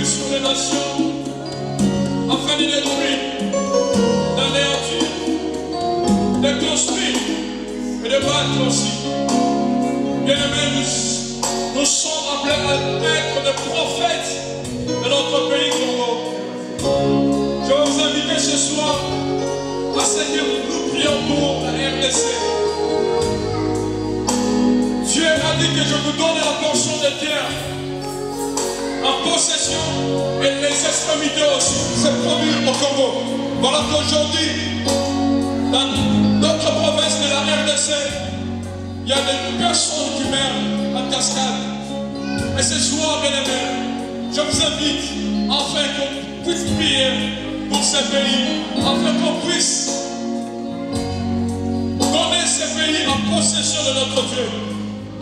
sur les nations, afin de détruire, d'anéantir, de construire et de battre aussi. Bien-aimés, nous sommes appelés à être des prophètes de notre pays Congo. Je vais vous inviter ce soir à ce que nous prions pour la RDC. Dieu a dit que je vous donne la portion de terre en possession et les extrémités aussi. C'est promu au Congo. Voilà qu'aujourd'hui, dans d'autres provinces de la RDC, il y a des personnes qui meurent en cascade. Et ce soir, bien aimés, je vous invite afin qu'on puisse prier pour ces pays, afin qu'on puisse donner ces pays en possession de notre Dieu,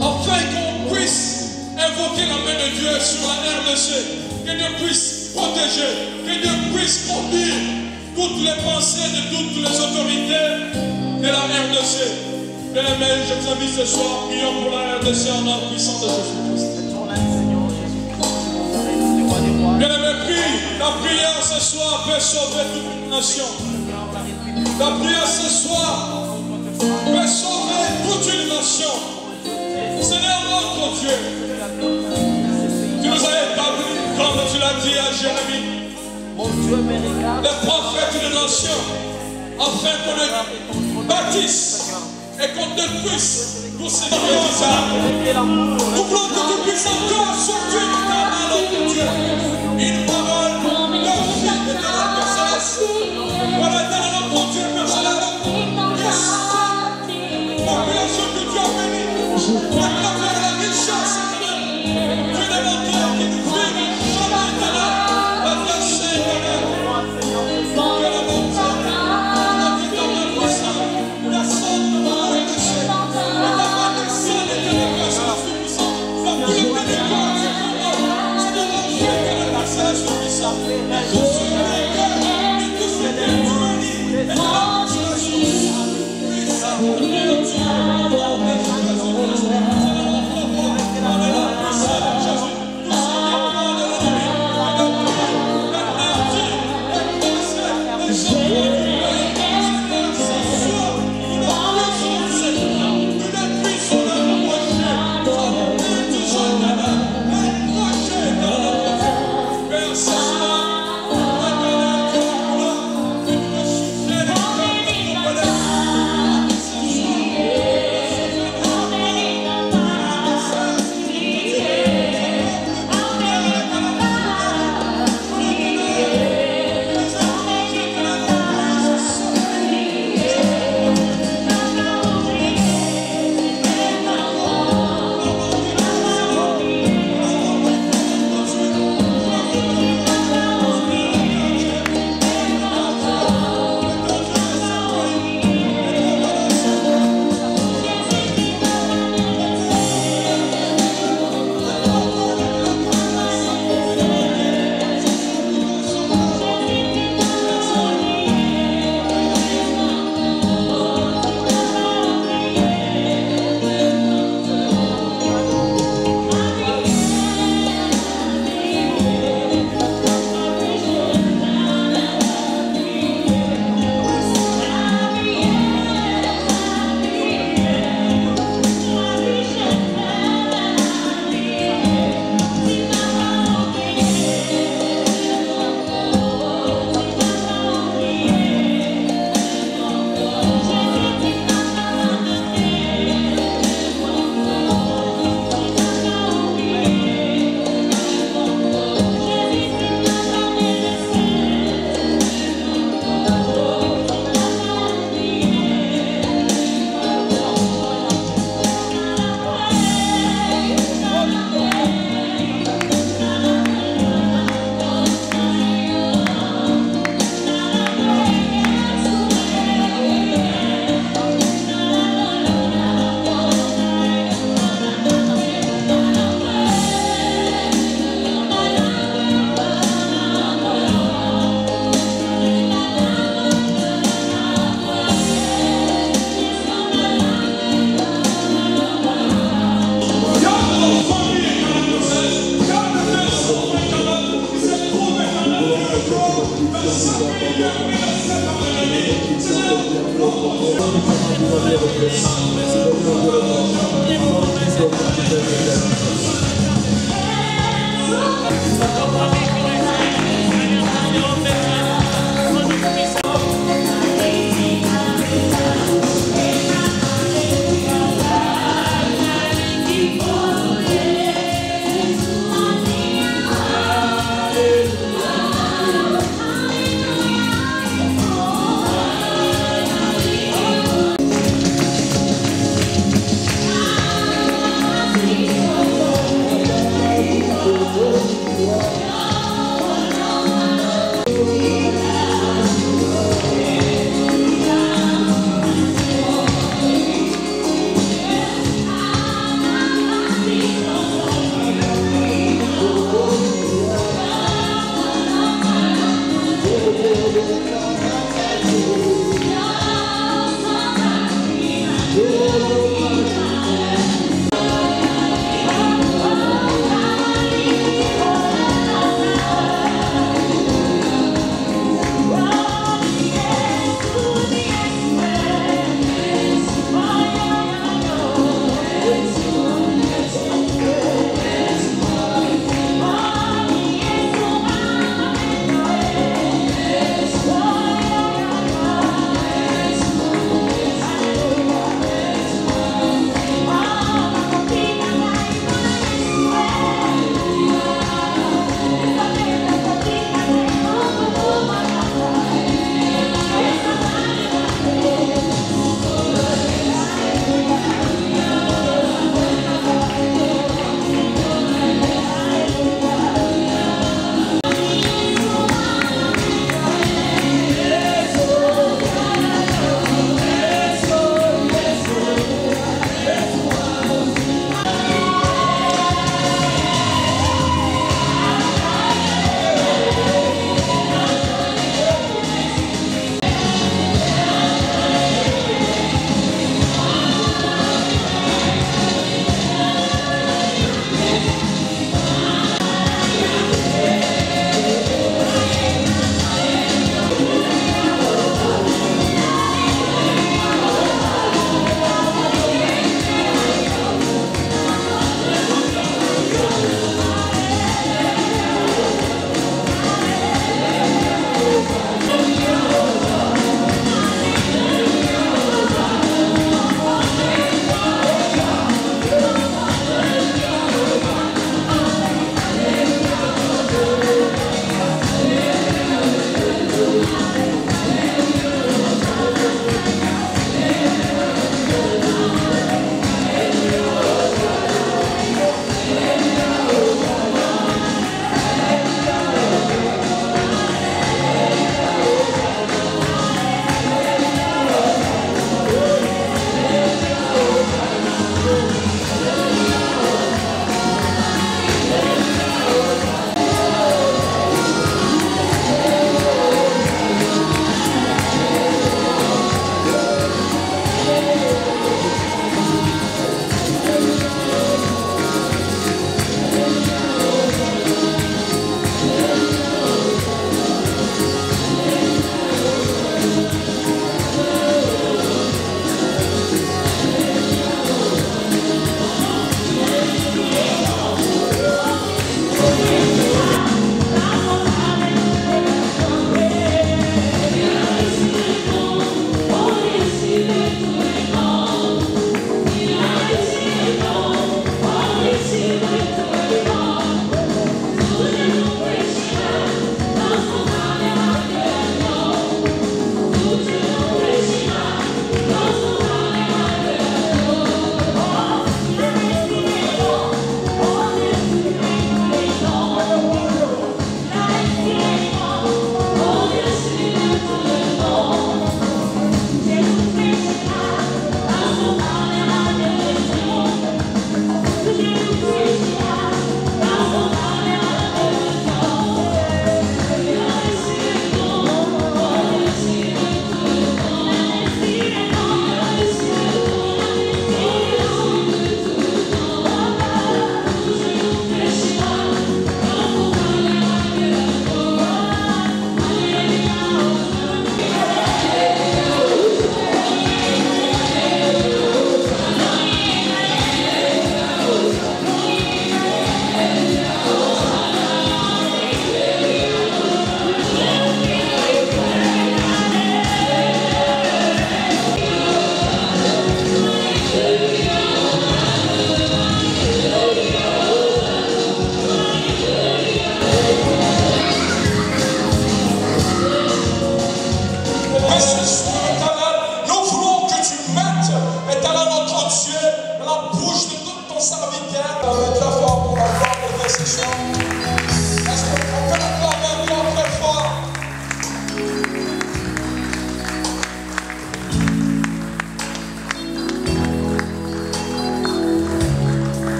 afin qu'on puisse invoquer la main de Dieu sur la RDC, que Dieu puisse protéger, que Dieu puisse conduire toutes les pensées de toutes les autorités de la RDC. Bien-aimés, je vous invite ce soir, prions pour la RDC en nom puissant de Jésus-Christ. Bien-aimés, prie, la prière ce soir peut sauver toute une nation. La prière ce soir peut sauver toute une nation. Seigneur notre Dieu, tu nous as établis, comme tu l'as dit à Jérémie, les prophètes de nation, afin qu'on les bâtisse et qu'on détruise tous ces bizarres. Nous voulons que tu puisses encore sortir du canal, notre Dieu, une parole de vie de la personne. Voilà, dans notre Dieu personnel. Population que tu as bénie, à travers la richesse, Dieu de mon Dieu qui nous vit, jamais éternel, la verset éternelle. Dieu de mon Dieu, la vie éternelle puissante, la sonde de mon Dieu, la main des ciels éternels, la puissance, la plus de bénédiction,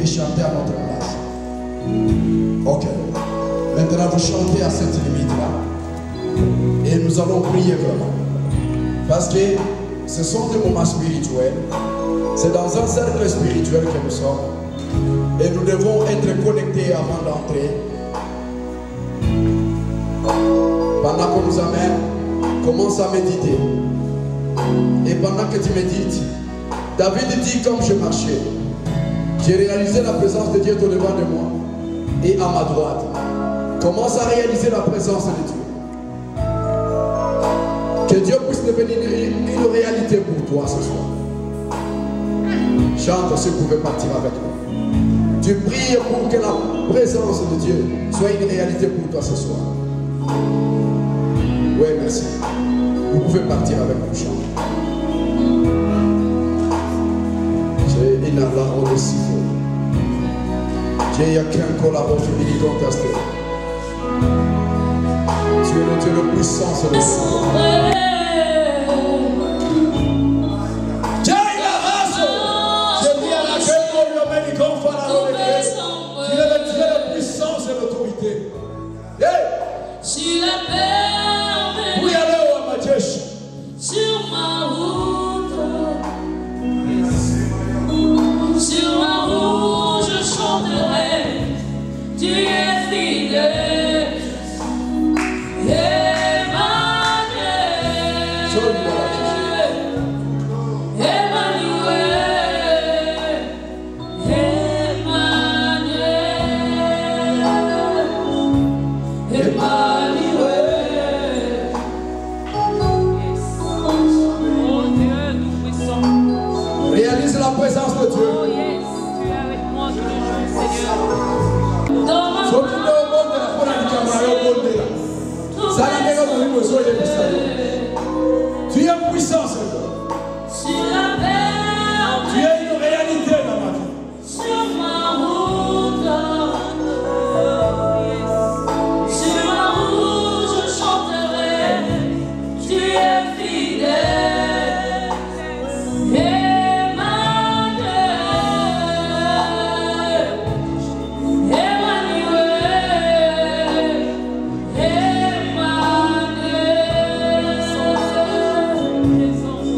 chanter à notre place. Ok. Maintenant, vous chantez à cette limite-là. Et nous allons prier vraiment. Parce que ce sont des moments spirituels. C'est dans un cercle spirituel que nous sommes. Et nous devons être connectés avant d'entrer. Pendant qu'on nous amène, commence à méditer. Et pendant que tu médites, David dit: comme je marchais, j'ai réalisé la présence de Dieu au devant de moi et à ma droite. Commence à réaliser la présence de Dieu. Que Dieu puisse devenir une réalité pour toi ce soir. Chante si vous pouvez partir avec nous. Tu pries pour que la présence de Dieu soit une réalité pour toi ce soir. Oui, merci. Vous pouvez partir avec nous, chante. J'ai une alarme de sifflet. J'ai qu'un collaborateur qui dit contesté. Tu es le Dieu le puissant, c'est le Seigneur. Sur la paix, oui, allez au majesté. Sur ma route, je chanterai. Tu es fidèle, Réalise la présence de Dieu. Oh yes, tu es avec moi tous les jours, Seigneur. Dans ma tu es puissant, Seigneur. sur la mer, Tu es une réalité dans ma vie. sur ma route, sur ma route, je chanterai. Tu es fidèle,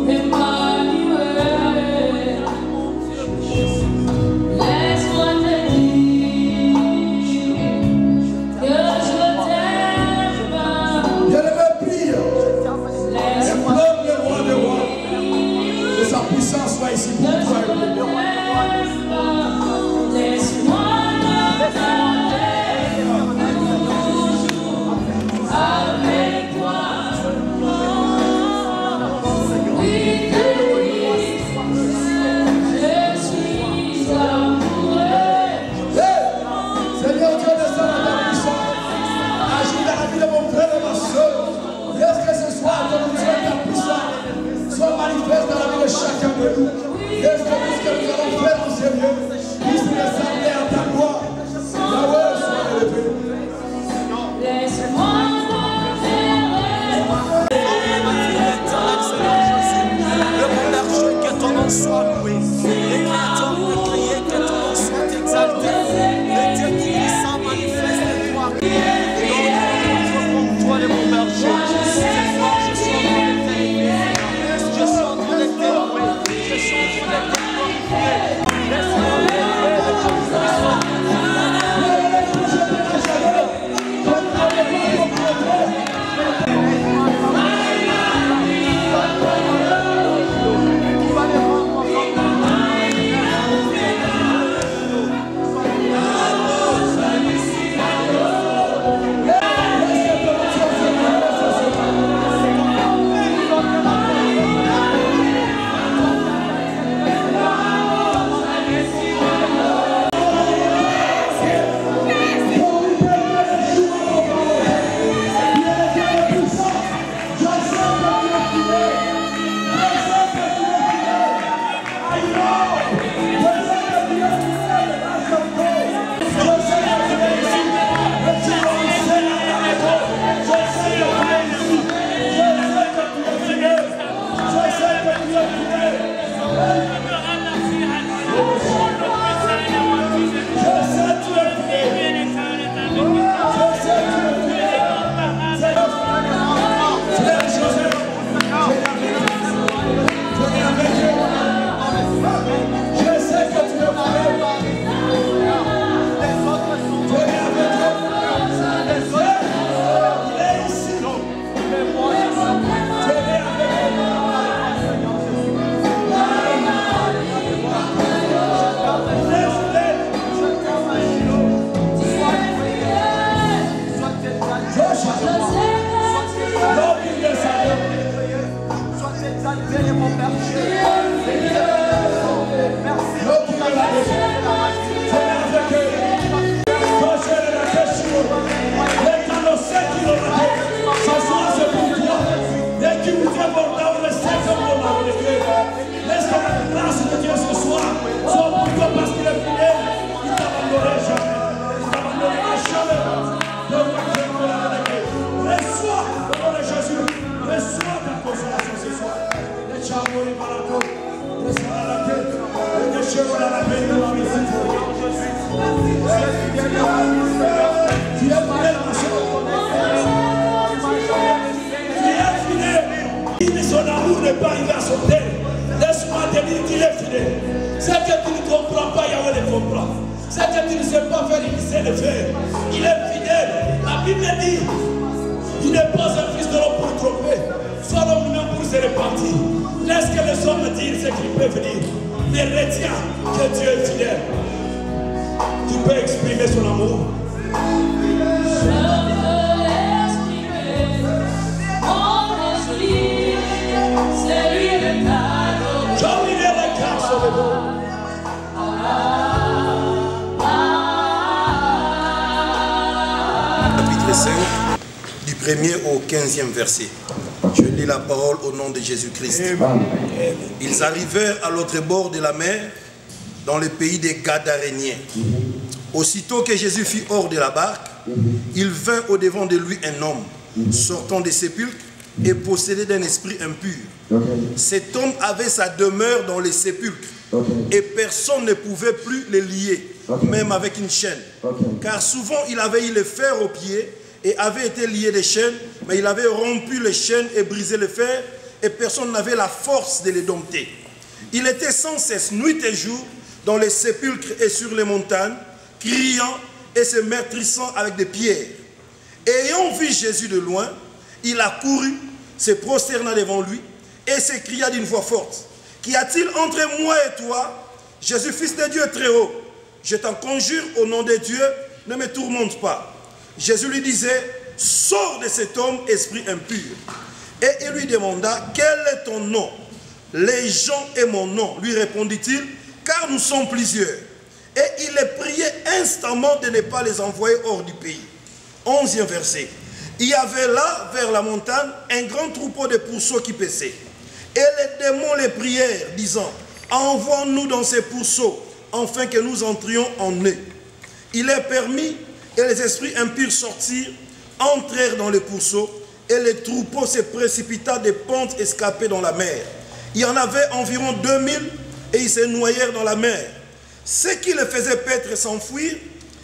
Emmanuel, laisse-moi te dire que je t'aime. Bien-aimé, prie. Implore le roi des rois. Que sa puissance soit ici pour toi et pour moi. Laisse-moi avec toi. Oui, je suis amoureux. Hey, Seigneur Dieu, descends dans ta puissance. Agis dans la vie de mon frère et ma soeur. Laisse que ce soir, ton Dieu, ta puissance soit manifeste dans la vie de chacun de nous. Laisse que Son amour n'est pas arrivé à son terme. Laisse-moi te dire qu'il est fidèle. Ce que tu ne comprends pas, Yahweh le comprend. Ce que tu ne sais pas faire, il sait le faire. Il est fidèle. La Bible dit, il n'est pas un fils de l'homme pour tromper, soit l'homme même pour se repentir. Laisse que les hommes disent ce qu'ils peuvent dire. Mais retiens que Dieu est fidèle. Tu peux exprimer son amour. Chapitre 5, du 1er au 15e verset. Je lis la parole au nom de Jésus-Christ. Ils arrivèrent à l'autre bord de la mer, dans le pays des Gadaréniens. Aussitôt que Jésus fut hors de la barque, il vint au-devant de lui un homme, sortant des sépulcres et possédé d'un esprit impur. Cet homme avait sa demeure dans les sépulcres, et personne ne pouvait plus le lier, même avec une chaîne. Car souvent il avait eu le fer aux pieds et avait été lié des chaînes, mais il avait rompu les chaînes et brisé le fer, et personne n'avait la force de les dompter. Il était sans cesse, nuit et jour, dans les sépulcres et sur les montagnes, criant et se meurtrissant avec des pierres. Ayant vu Jésus de loin, il accourut, se prosterna devant lui et s'écria d'une voix forte: qu'y a-t-il entre moi et toi, Jésus, fils de Dieu très haut? Je t'en conjure au nom de Dieu, ne me tourmente pas. Jésus lui disait: sors de cet homme, esprit impur. Et il lui demanda: quel est ton nom? Légion est mon nom, lui répondit-il, car nous sommes plusieurs. Et il les priait instamment de ne pas les envoyer hors du pays. 11e verset. Il y avait là, vers la montagne, un grand troupeau de pourceaux qui paissaient. Et les démons les prièrent, disant: envoie-nous dans ces pourceaux, afin que nous entrions en eux. Il est permis, et les esprits impurs sortirent, entrèrent dans les pourceaux, et le troupeau se précipita des pentes escapées dans la mer. Il y en avait environ 2000, et ils se noyèrent dans la mer. Ceux qui les faisaient paître s'enfuirent,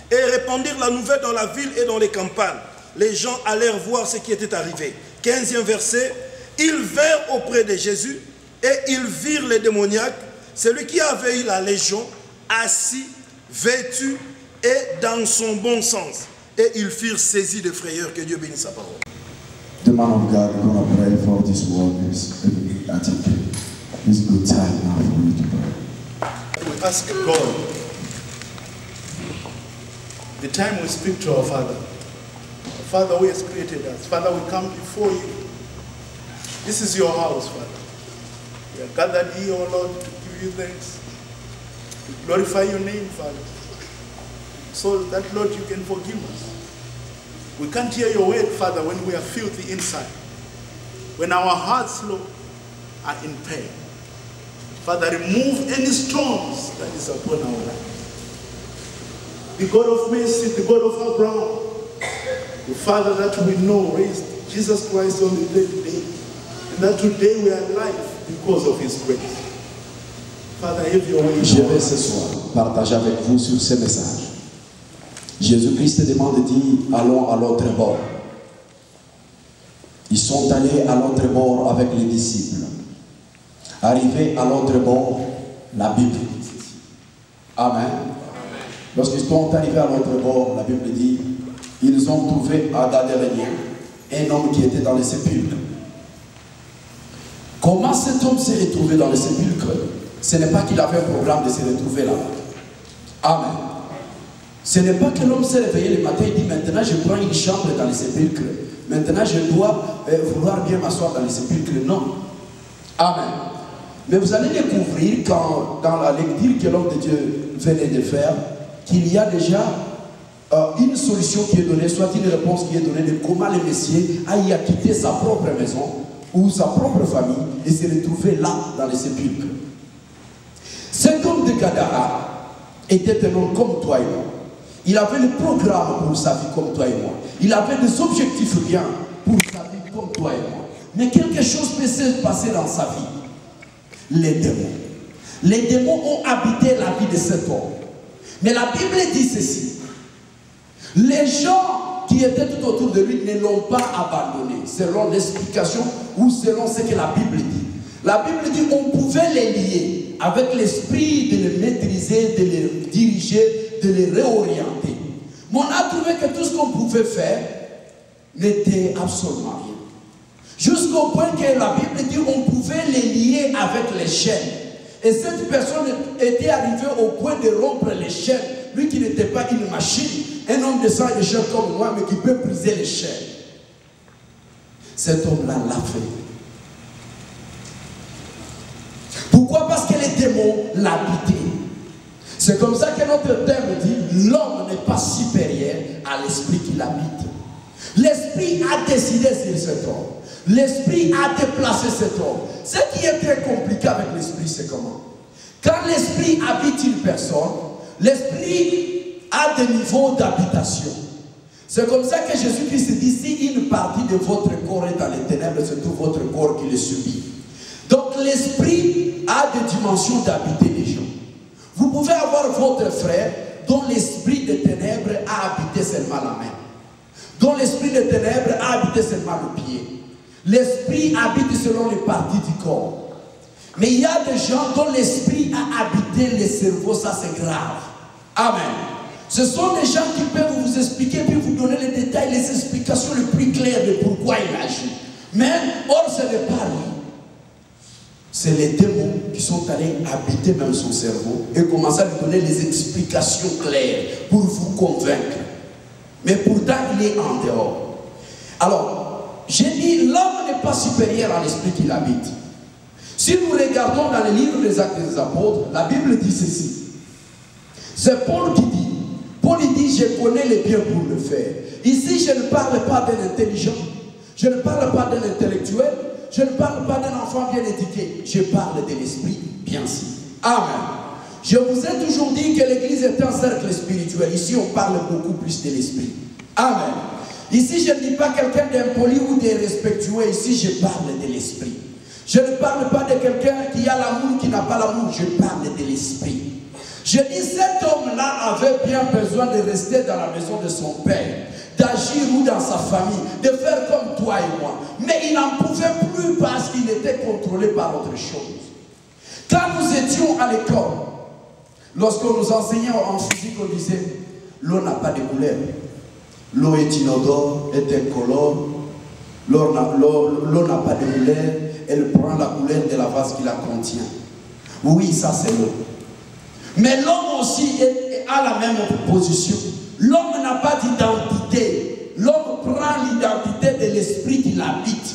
et répandirent la nouvelle dans la ville et dans les campagnes. Les gens allèrent voir ce qui était arrivé. 15e verset. Ils vinrent auprès de Jésus, et ils virent les démoniaques, celui qui avait eu la légion, assis, vêtu et dans son bon sens. Et ils furent saisis de frayeur. Que Dieu bénisse sa parole. The man of God, we're going to pray for this word. I think it's a good time now for you to pray. We ask God, the time we speak to our Father, Father who has created us, Father, we come before you. This is your house, Father. We are gathered here, O Lord, to give you thanks. We glorify your name, Father, so that, Lord, you can forgive us. We can't hear your word, Father, when we are filthy inside, when our hearts, Lord, are in pain. Father, remove any storms that is upon our life. The God of mercy, the God of Abraham, the Father that we know raised Jesus Christ on the third day, and that today we are alive because of his grace. Father, have your way. Je vais ce soir partager avec vous sur ce message. Jésus-Christ demande de dire: allons à l'autre bord. Ils sont allés à l'autre bord avec les disciples. Arrivés à l'autre bord, la Bible dit ceci. Amen. Lorsqu'ils sont arrivés à l'autre bord, la Bible dit: ils ont trouvé à Gadarénien un homme qui était dans les sépulcres. Comment cet homme s'est retrouvé dans les sépulcres? Ce n'est pas qu'il avait un programme de se retrouver là-bas. Amen. Ce n'est pas que l'homme s'est réveillé le matin et dit: maintenant je prends une chambre dans les sépulcres. Maintenant je dois vouloir bien m'asseoir dans les sépulcres. Non. Amen. Mais vous allez découvrir dans la lecture que l'homme de Dieu venait de faire, qu'il y a déjà une solution qui est donnée, soit une réponse qui est donnée de comment le Messie a y quitté sa propre maison ou sa propre famille et s'est retrouvé là dans les sépulcres. Cet homme de Gadara était un homme comme toi et moi. Il avait le programme pour sa vie comme toi et moi. Il avait des objectifs bien pour sa vie comme toi et moi. Mais quelque chose peut se passer dans sa vie. Les démons. Les démons ont habité la vie de cet homme. Mais la Bible dit ceci. Les gens qui étaient tout autour de lui ne l'ont pas abandonné, selon l'explication ou selon ce que la Bible dit. La Bible dit qu'on pouvait les lier avec l'esprit de les maîtriser, de les diriger, de les réorienter. Mais on a trouvé que tout ce qu'on pouvait faire n'était absolument rien. Jusqu'au point que la Bible dit qu'on pouvait les lier avec les chaînes. Et cette personne était arrivée au point de rompre les chaînes. Lui qui n'était pas une machine, un homme de sang et de chair comme moi, mais qui peut briser les chaînes. Cet homme-là l'a fait. Pourquoi? Parce que les démons l'habitaient. C'est comme ça que notre terme dit, l'homme n'est pas supérieur à l'esprit qui l'habite. L'esprit a décidé sur cet homme. L'esprit a déplacé cet homme. Ce qui est très compliqué avec l'esprit, c'est comment? Quand l'esprit habite une personne, l'esprit a des niveaux d'habitation. C'est comme ça que Jésus-Christ dit, si une partie de votre corps est dans les ténèbres, c'est tout votre corps qui le subit. Donc l'esprit a des dimensions d'habiter les gens. Vous pouvez avoir votre frère dont l'esprit des ténèbres a habité seulement la main. Dont l'esprit des ténèbres a habité seulement le pied. L'esprit habite selon les parties du corps. Mais il y a des gens dont l'esprit a habité le cerveau, ça c'est grave. Amen. Ce sont des gens qui peuvent vous expliquer, puis vous donner les détails, les explications les plus claires de pourquoi il agit. Mais, or ce n'est pas lui. C'est les démons qui sont allés habiter même son cerveau et commencer à lui donner les explications claires pour vous convaincre. Mais pourtant, il est en dehors. Alors, j'ai dit, l'homme n'est pas supérieur à l'esprit qu'il habite. Si nous regardons dans les livres des Actes des Apôtres, la Bible dit ceci. C'est Paul qui dit. Paul dit, je connais les biens pour le faire. Ici, je ne parle pas d'un intelligent. Je ne parle pas d'un intellectuel. Je ne parle pas d'un enfant bien éduqué. Je parle de l'esprit bien sûr. Amen. Je vous ai toujours dit que l'église est un cercle spirituel. Ici, on parle beaucoup plus de l'esprit. Amen. Ici, je ne dis pas quelqu'un d'impoli ou d'irrespectueux. Ici, je parle de l'esprit. Je ne parle pas de quelqu'un qui a l'amour, qui n'a pas l'amour. Je parle de l'esprit. Je dis, cet homme-là avait bien besoin de rester dans la maison de son père, d'agir ou dans sa famille, de faire comme toi et moi. Mais il n'en pouvait plus parce qu'il était contrôlé par autre chose. Quand nous étions à l'école, lorsqu'on nous enseignait en physique, on disait, l'eau n'a pas de couleur. L'eau est inodore, est incolore. L'eau n'a pas de couleur. Elle prend la couleur de la vase qui la contient. Oui, ça c'est l'eau. Mais l'homme aussi a la même position. L'homme n'a pas d'identité. L'homme prend l'identité de l'esprit qui l'habite.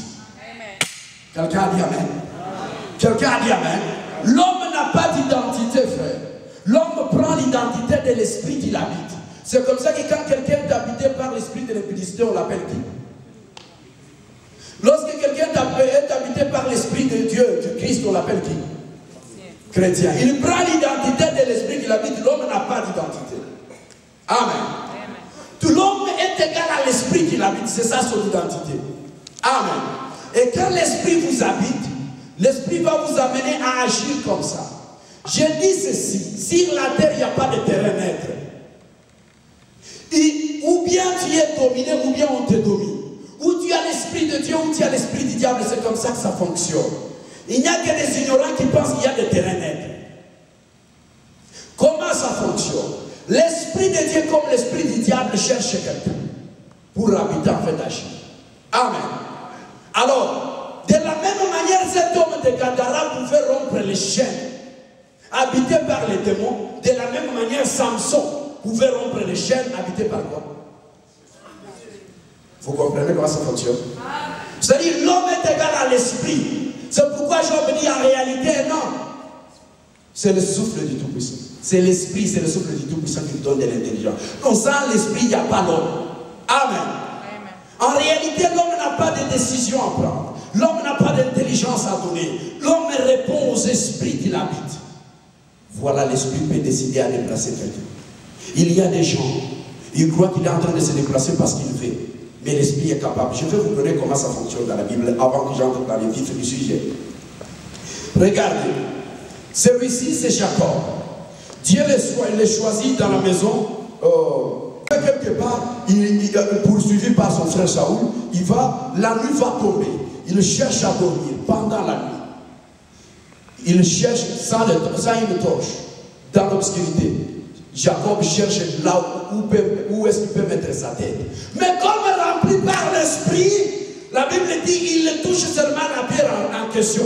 Quelqu'un a dit amen. Quelqu'un a dit amen. L'homme n'a pas d'identité, frère. L'homme prend l'identité de l'esprit qui l'habite. C'est comme ça que quand quelqu'un est habité par l'esprit de l'impudicité, on l'appelle qui? Lorsque quelqu'un est habité par l'esprit de Dieu, du Christ, on l'appelle qui? Chrétien. Il prend l'identité de l'esprit qui l'habite. L'homme n'a pas d'identité. Amen. Tout l'homme est égal à l'esprit qui l'habite. C'est ça son identité. Amen. Et quand l'esprit vous habite, l'esprit va vous amener à agir comme ça. Je dis ceci. Sur la terre, il n'y a pas de terrain neutre. Ou bien tu es dominé, ou bien on te domine. Ou tu as l'esprit de Dieu, ou tu as l'esprit du diable. C'est comme ça que ça fonctionne. Il n'y a que des ignorants qui pensent qu'il y a des terrains neutres. Comment ça fonctionne? L'esprit de Dieu comme l'esprit du diable cherche quelqu'un pour habiter en fait agir. Amen. Alors, de la même manière, cet homme de Gadara pouvait rompre les chaînes habité par les démons. De la même manière, Samson pouvait rompre les chaînes habité par quoi? Vous comprenez comment ça fonctionne? C'est-à-dire l'homme est égal à l'esprit. C'est pourquoi Job dit en réalité, non. C'est le souffle du Tout-Puissant. C'est l'esprit, c'est le souffle du Tout-Puissant qui donne de l'intelligence. Donc sans l'esprit, il n'y a pas l'homme. Amen. En réalité, l'homme n'a pas de décision à prendre. L'homme n'a pas d'intelligence à donner. L'homme répond aux esprits qui l'habitent. Voilà, l'esprit peut décider à déplacer quelqu'un. Il y a des gens, ils croient qu'il est en train de se déplacer parce qu'il veut. Mais l'esprit est capable. Je vais vous donner comment ça fonctionne dans la Bible avant que j'entre dans les vifs du sujet. Regardez. Celui-ci, c'est Jacob. Dieu le choisit dans la maison. Quelque part, il est poursuivi par son frère Saoul. La nuit va tomber. Il cherche à dormir pendant la nuit. Il cherche sans une torche, dans l'obscurité. Jacob cherche là où est-ce qu'il peut mettre sa tête. Mais comme rempli par l'esprit, la Bible dit qu'il touche seulement la pierre en question.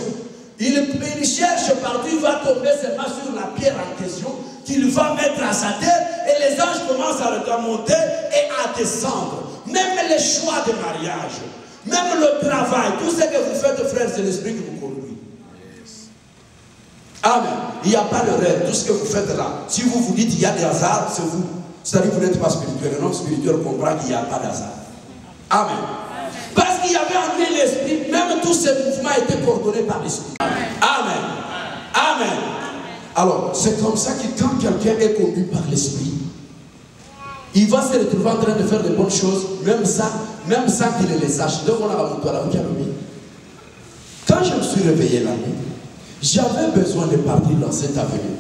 Il cherche partout, il va tomber seulement sur la pierre en question qu'il va mettre à sa tête et les anges commencent à monter et à descendre. Même les choix de mariage, même le travail, tout ce que vous faites, frère, c'est l'esprit qui vous conduit. Amen. Il n'y a pas de rêve. Tout ce que vous faites là, si vous vous dites qu'il y a des hasards, c'est vous. C'est-à-dire que vous n'êtes pas spirituel. Le non spirituel comprend qu'il n'y a pas d'hasard. Amen. Parce qu'il y avait en lui l'esprit, même tous ces mouvements étaient coordonnés par l'esprit. Amen. Amen. Alors, c'est comme ça que quand quelqu'un est conduit par l'esprit, il va se retrouver en train de faire de bonnes choses, même sans qu'il les sache. Donc, on a la quand je me suis réveillé la nuit, j'avais besoin de partir dans cette avenue.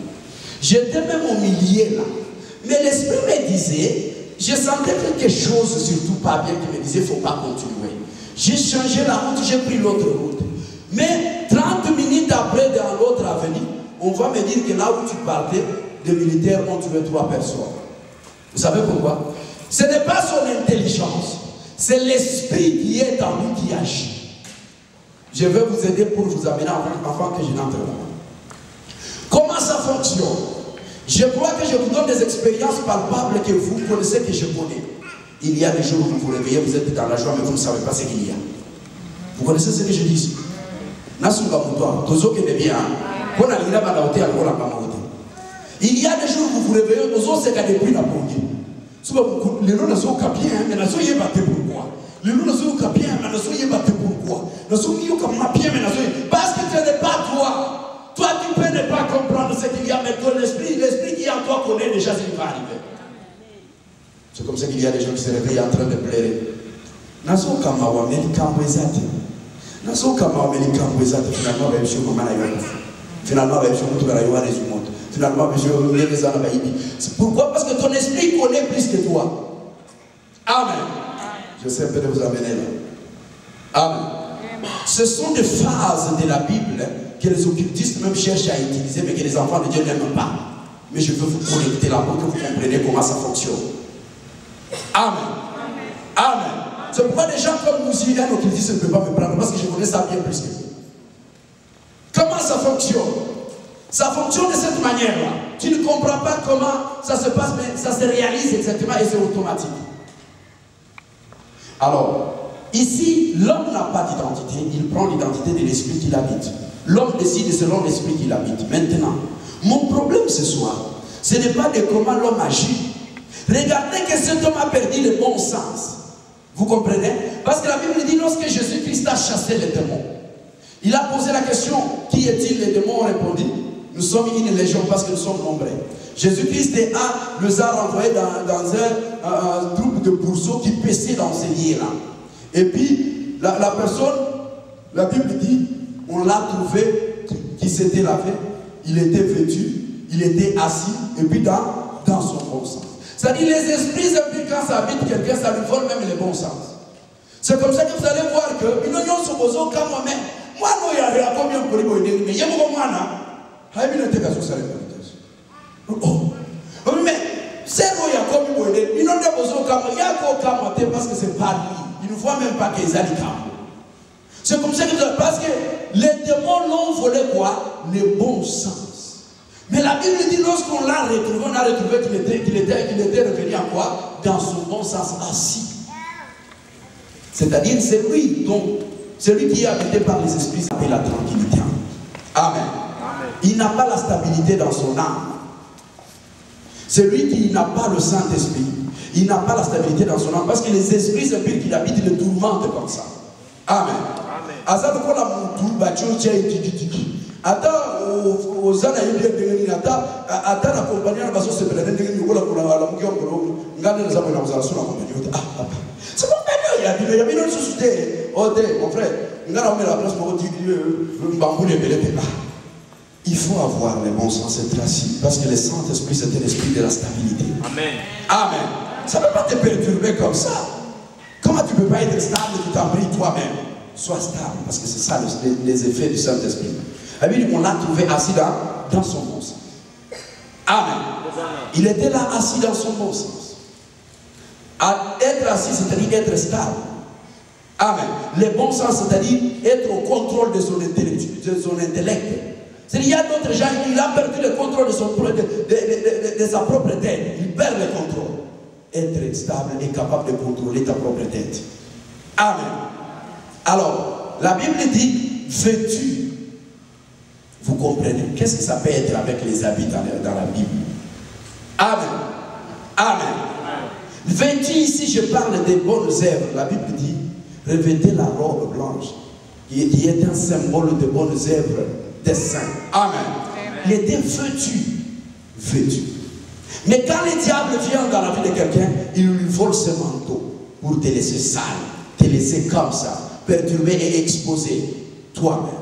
J'étais même au milieu là. Mais l'esprit me disait, je sentais quelque chose, surtout pas bien, qui me disait, il ne faut pas continuer. J'ai changé la route, j'ai pris l'autre route. Mais 30 minutes après, dans l'autre avenue, on va me dire que là où tu partais, les militaires ont tué 3 personnes. Vous savez pourquoi? Ce n'est pas son intelligence, c'est l'esprit qui est en lui qui agit. Je vais vous aider pour vous amener avant que je n'entre là. Comment ça fonctionne? Je crois que je vous donne des expériences palpables que vous connaissez, que je connais. Il y a des jours où vous vous réveillez, vous êtes dans la joie, mais vous ne savez pas ce qu'il y a. Vous connaissez ce que je dis ici? Il y a des jours où vous vous réveillez, vous avez depuis la pompier. Les gens ne sont pas bien, mais ne sont pas pourquoi. Les gens ne sont pas bien, mais ne sont pas pourquoi. Ne sont pas bien, mais ne sont pas parce que ce n'est pas toi. Toi, tu peux ne pas comprendre ce qu'il y a, mais ton esprit, l'esprit qui est en toi connaît déjà ce qui va arriver. C'est comme ça qu'il y a des gens qui se réveillent en train de pleurer. Naso kama wamelikambo ezate. Naso kama wamelikambo ezate. Finalement, ben monsieur comment la yoka. Finalement, ben monsieur mutu la yoka les humains. Finalement, monsieur les ana baïbi. C'est pourquoi? Parce que ton esprit connaît plus que toi. Amen. Je sais peut-être vous amener là. Amen. Ce sont des phases de la Bible que les occultistes même cherchent à utiliser, mais que les enfants de Dieu n'aiment pas. Mais je veux vous connecter là pour que vous compreniez comment ça fonctionne. Amen. Amen. C'est pourquoi des gens comme nous, si un occultiste ne peut pas me prendre, parce que je connais ça bien plus que vous. Comment ça fonctionne? Ça fonctionne de cette manière-là. Tu ne comprends pas comment ça se passe, mais ça se réalise exactement et c'est automatique. Alors, ici, l'homme n'a pas d'identité, il prend l'identité de l'esprit qui l'habite. L'homme décide selon l'esprit qui l'habite. Maintenant, mon problème ce soir, ce n'est pas de comment l'homme agit. Regardez que cet homme a perdu le bon sens. Vous comprenez? Parce que la Bible dit, lorsque Jésus-Christ a chassé les démons, il a posé la question, qui est-il? Les démons ont répondu, nous sommes une légion parce que nous sommes nombreux. Jésus-Christ les a renvoyés dans un groupe de bourseaux qui paissaient dans ces liens-là. Et puis, la personne, la Bible dit, on l'a trouvé, qui s'était lavé, il était vêtu, il était assis, et puis dans son bon sens. C'est-à-dire, les esprits impies, quand ça habite quelqu'un, ça lui vole même le bon sens. C'est comme ça que vous allez voir que, moi, non, il y a combien pour les mais il y a beaucoup de mais c'est où il y a combien de il n'a pas besoin de il parce que c'est pas lui. Il ne voit même pas qu'ils allaient camp. C'est comme ça que parce que les démons l'ont volé quoi? Le bon sens. Mais la Bible dit lorsqu'on l'a retrouvé, on a retrouvé qu'il était revenu en quoi? Dans son bon sens, assis. C'est-à-dire c'est lui, donc, celui qui est habité par les esprits, c'est la tranquillité. il n'a pas la stabilité dans son âme. Celui qui n'a pas le Saint-Esprit, il n'a pas la stabilité dans son âme. Parce que les esprits impies qui l'habitent, ils le tourmentent comme ça. Amen. Attends, aux années, attends, la compagnie, la base, c'est c'est mon père, il a dit, mais il y a une société. Oh, mon frère, il faut avoir le bon sens, être assis. Parce que le Saint-Esprit, c'est un esprit de la stabilité. Amen. Amen. Ça ne peut pas te perturber comme ça. Comment tu ne peux pas être stable et tu t'en pries toi-même? Sois stable, parce que c'est ça les effets du Saint-Esprit. On l'a trouvé assis dans son bon sens. Amen. Il était là assis dans son bon sens. Être assis, c'est-à-dire être stable. Amen. Le bon sens, c'est-à-dire être au contrôle de son intellect. C'est-à-dire, il y a d'autres gens, il a perdu le contrôle de sa propre tête. Il perd le contrôle. Être stable et capable de contrôler ta propre tête. Amen. Alors, la Bible dit, vêtu. Vous comprenez? Qu'est-ce que ça peut être avec les habits dans la Bible? Amen. Amen. Vêtu, ici, je parle des bonnes œuvres. La Bible dit, revêtez la robe blanche, qui est un symbole de bonnes œuvres des saints. Amen. Il était vêtu. Vêtu. Mais quand le diable vient dans la vie de quelqu'un, il lui vole ce manteau pour te laisser sale, te laisser comme ça, perturber et exposer toi-même.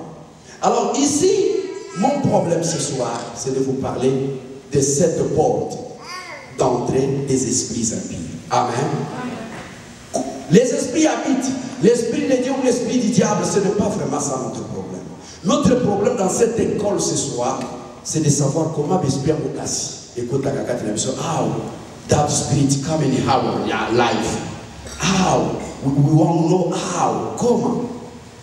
Alors ici, mon problème ce soir, c'est de vous parler de cette porte d'entrée des esprits impies. Amen. Les esprits habitent. L'esprit de Dieu ou l'esprit du diable, ce n'est pas vraiment ça notre problème. Notre problème dans cette école ce soir, c'est de savoir comment l'esprit a cassé. Écoute la cacate, how that spirit come in our life. How we want to know how. Comment.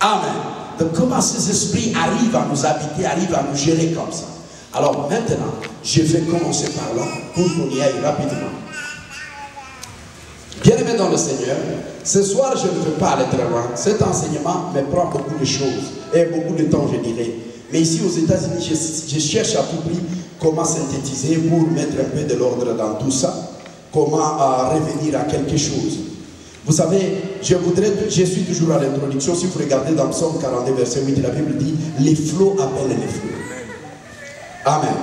Amen. Donc comment ces esprits arrivent à nous habiter, arrivent à nous gérer comme ça. Alors maintenant, je vais commencer par là pour qu'on y aille rapidement. Bien-aimés dans le Seigneur, ce soir je ne veux pas aller très loin. Cet enseignement me prend beaucoup de choses et beaucoup de temps, je dirais. Mais ici aux États-Unis, je cherche à tout prix comment synthétiser pour mettre un peu de l'ordre dans tout ça. Comment revenir à quelque chose. Vous savez, je suis toujours à l'introduction. Si vous regardez dans Psaume 42, verset 8, la Bible dit, les flots appellent les flots. Amen.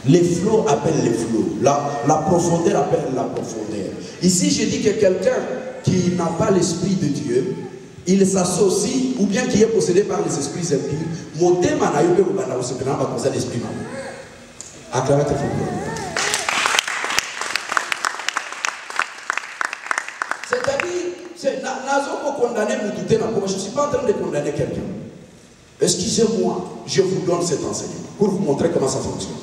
Les flots appellent les flots. La profondeur appelle la profondeur. Ici, je dis que quelqu'un qui n'a pas l'esprit de Dieu, il s'associe, ou bien qui est possédé par les esprits impies. Mon thème a eu l'esprit. Acclamez très fort. C'est-à-dire, je ne suis pas en train de condamner quelqu'un. Excusez-moi, je vous donne cet enseignement pour vous montrer comment ça fonctionne.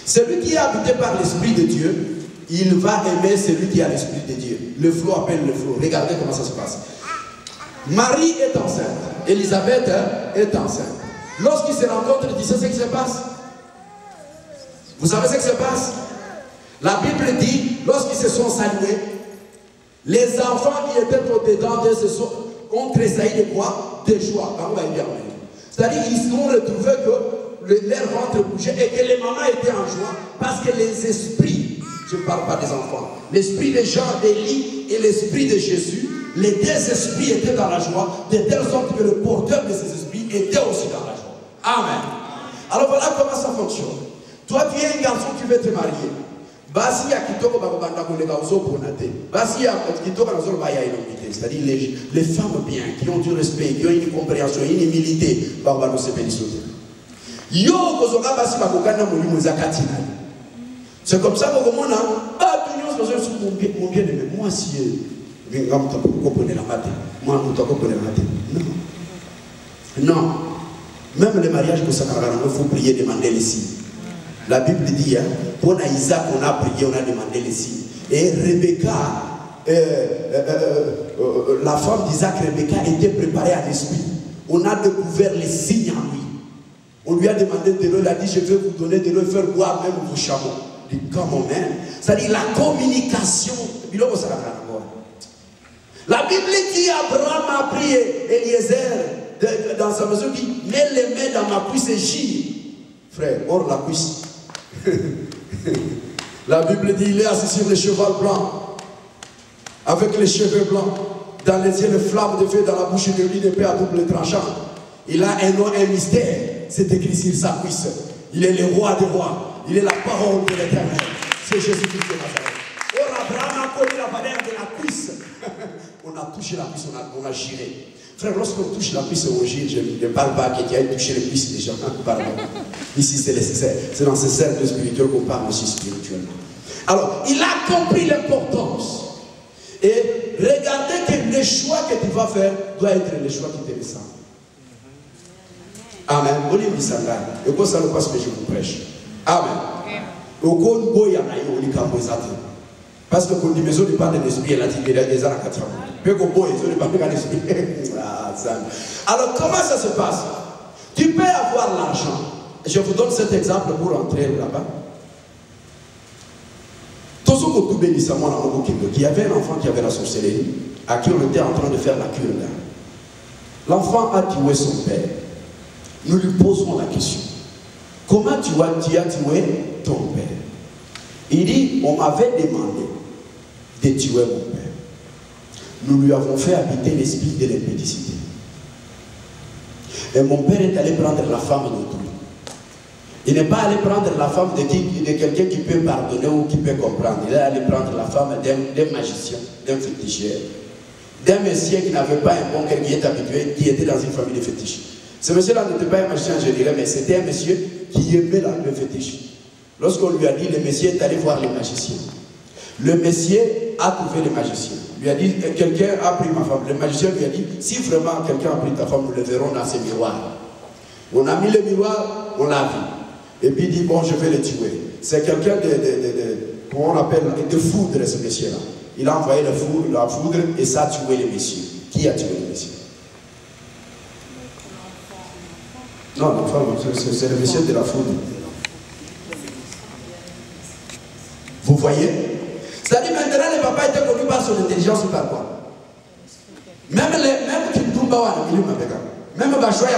Celui qui est habité par l'Esprit de Dieu, il va aimer celui qui a l'Esprit de Dieu. Le flot appelle le flot. Regardez comment ça se passe. Marie est enceinte. Élisabeth est enceinte. Lorsqu'ils se rencontrent, tu sais ce qui se passe? Vous savez ce qui se passe? La Bible dit, lorsqu'ils se sont salués, les enfants qui étaient au-dedans d'eux ont tressailli de quoi? De joie. C'est-à-dire qu'ils ont retrouvé que leur ventre bougeait et que les mamans étaient en joie parce que les esprits, je ne parle pas des enfants, l'esprit de Jean, d'Élie et l'esprit de Jésus, les deux esprits étaient dans la joie, de telle sorte que le porteur de ces esprits était aussi dans la joie. Amen. Alors voilà comment ça fonctionne. Toi, tu es un garçon qui veut te marier. C'est-à-dire les femmes bien, qui ont du respect, qui ont une compréhension, une humilité. C'est comme ça que mon bien-aimé, moi si non. Même le mariage que ça il faut prier, demander les signes. La Bible dit, hein, pour Isaac, on a prié, on a demandé les signes. Et Rebecca, la femme d'Isaac, Rebecca, était préparée à l'esprit. On a découvert les signes en lui. On lui a demandé de l'eau, il a dit, je vais vous donner de l'eau, faire boire même vos chameaux. Il dit, comment même? C'est-à-dire la communication. La Bible dit, Abraham a prié Eliezer dans sa maison, qui met les mains dans ma cuisse et gire. Frère, hors la cuisse. La Bible dit, il est assis sur le cheval blanc, avec les cheveux blancs, dans les yeux de flammes de feu, dans la bouche de lui d'épée à double tranchant. Il a un nom, un mystère, c'est écrit sur sa cuisse. Il est le roi des rois, il est la parole de l'Éternel. C'est Jésus-Christ de Nazareth. Or, Abraham a connu la valeur de la cuisse. On a touché la cuisse, on a giré. Frère, lorsqu'on touche la cuisse, on gire. Je ne parle pas à quelqu'un qui a touché les cuisses des gens. Ici, c'est dans ce cercle spirituel qu'on parle aussi spirituellement. Alors, il a compris l'importance. Et regardez que le choix que tu vas faire doit être le choix qui te ressemble. Amen. Et quoi ça le passe que je vous prêche. Amen. Parce que quand on dit maison de parle de l'esprit, elle a dit qu'il y a des ans à 4 ans. Peu qu'on boit, ils ont pas de l'esprit. Alors comment ça se passe? Tu peux avoir l'argent. Je vous donne cet exemple pour entrer là-bas. Il y avait un enfant qui avait la sorcellerie, à qui on était en train de faire la cure. L'enfant a tué son père. Nous lui posons la question. Comment tu as tué ton père? Il dit, on m'avait demandé de tuer mon père. Nous lui avons fait habiter l'esprit de l'impédicité. Et mon père est allé prendre la femme d'autrui. Il n'est pas allé prendre la femme de quelqu'un qui peut pardonner ou qui peut comprendre. Il est allé prendre la femme d'un magicien, d'un féticheur, d'un monsieur qui n'avait pas un bon cœur, qui est habitué, qui était dans une famille de fétiches. Ce monsieur-là n'était pas un magicien, je dirais, mais c'était un monsieur qui aimait le fétiche. Lorsqu'on lui a dit, le monsieur est allé voir les magiciens. Le monsieur a trouvé les magiciens. Il lui a dit, quelqu'un a pris ma femme. Le magicien lui a dit, si vraiment quelqu'un a pris ta femme, nous le verrons dans ce miroir. On a mis le miroir, on l'a vu. Et puis il dit, bon, je vais le tuer. C'est quelqu'un comment on appelle, de foudre, ce monsieur-là. Il a envoyé la foudre et ça a tué le monsieur. Qui a tué le monsieur? Non, l'enfant, c'est le monsieur de la foudre. Vous voyez? C'est-à-dire maintenant, le papa était connu par son intelligence ou par quoi? Même Kintumba, même Bachoya,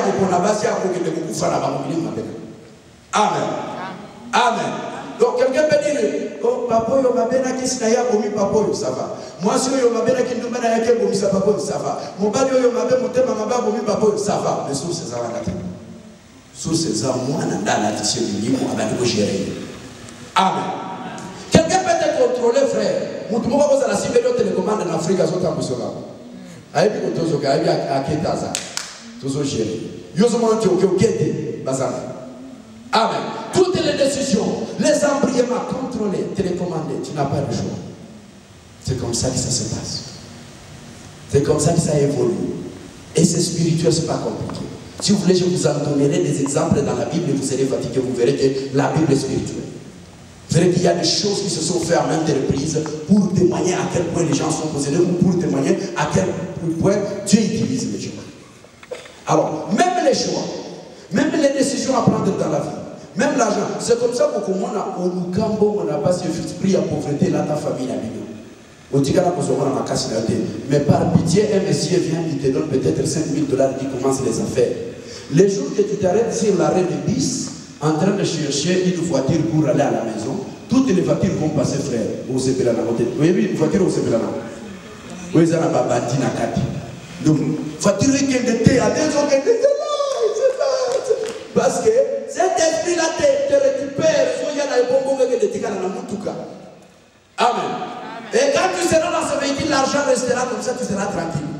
Amen. Amen. Donc quelqu'un peut dire, oh papa, yo mabena kisnaya komi papa, ça va. Moi si yo mabena Kintumba na yake komi sa papa, ça va. Mon bali yo mabena motema maba komi papa, ça va. Mais sous ces avants-là. Sous ces moi dans la tissu du livre, on va nous gérer. Amen. Quelqu'un peut te contrôler, frère. Moutoumou va vous à la Sibérie télécommande en Afrique à Zota Moussora. Aïe, puis on tozoka, aïe, à Ketaza. Tozo gérer. Yo se montre au Kete, Bazana. Amen. Toutes les décisions, les embriements contrôlés, télécommandés, tu n'as pas le choix. C'est comme ça que ça se passe. C'est comme ça que ça évolue. Et c'est spirituel, c'est pas compliqué. Si vous voulez, je vous en donnerai des exemples dans la Bible et vous serez fatigué, vous verrez que la Bible est spirituelle. Vous verrez qu'il y a des choses qui se sont faites à maintes reprises pour témoigner à quel point les gens sont possédés ou pour témoigner à quel point Dieu utilise les gens. Alors, même les choix, même les décisions à prendre dans la vie, même l'argent, c'est comme ça qu'on n'a pas pris à pauvreté là ta famille à l'union. Mais par pitié, un monsieur vient, il te donne peut-être 5 000 $, qui commence les affaires. Les jours que tu t'arrêtes sur l'arrêt de 10, en train de chercher une voiture pour aller à la maison, toutes les voitures vont passer, frère, au Sepelana. Vous voyez une voiture au Sepelana? Oui, ça n'a pas bâti na kati. Donc, voiture qui est de thé, à des gens qui est là. Parce que cet esprit-là te récupère. Amen. Et quand tu seras dans ce véhicule, l'argent restera comme ça, tu seras tranquille.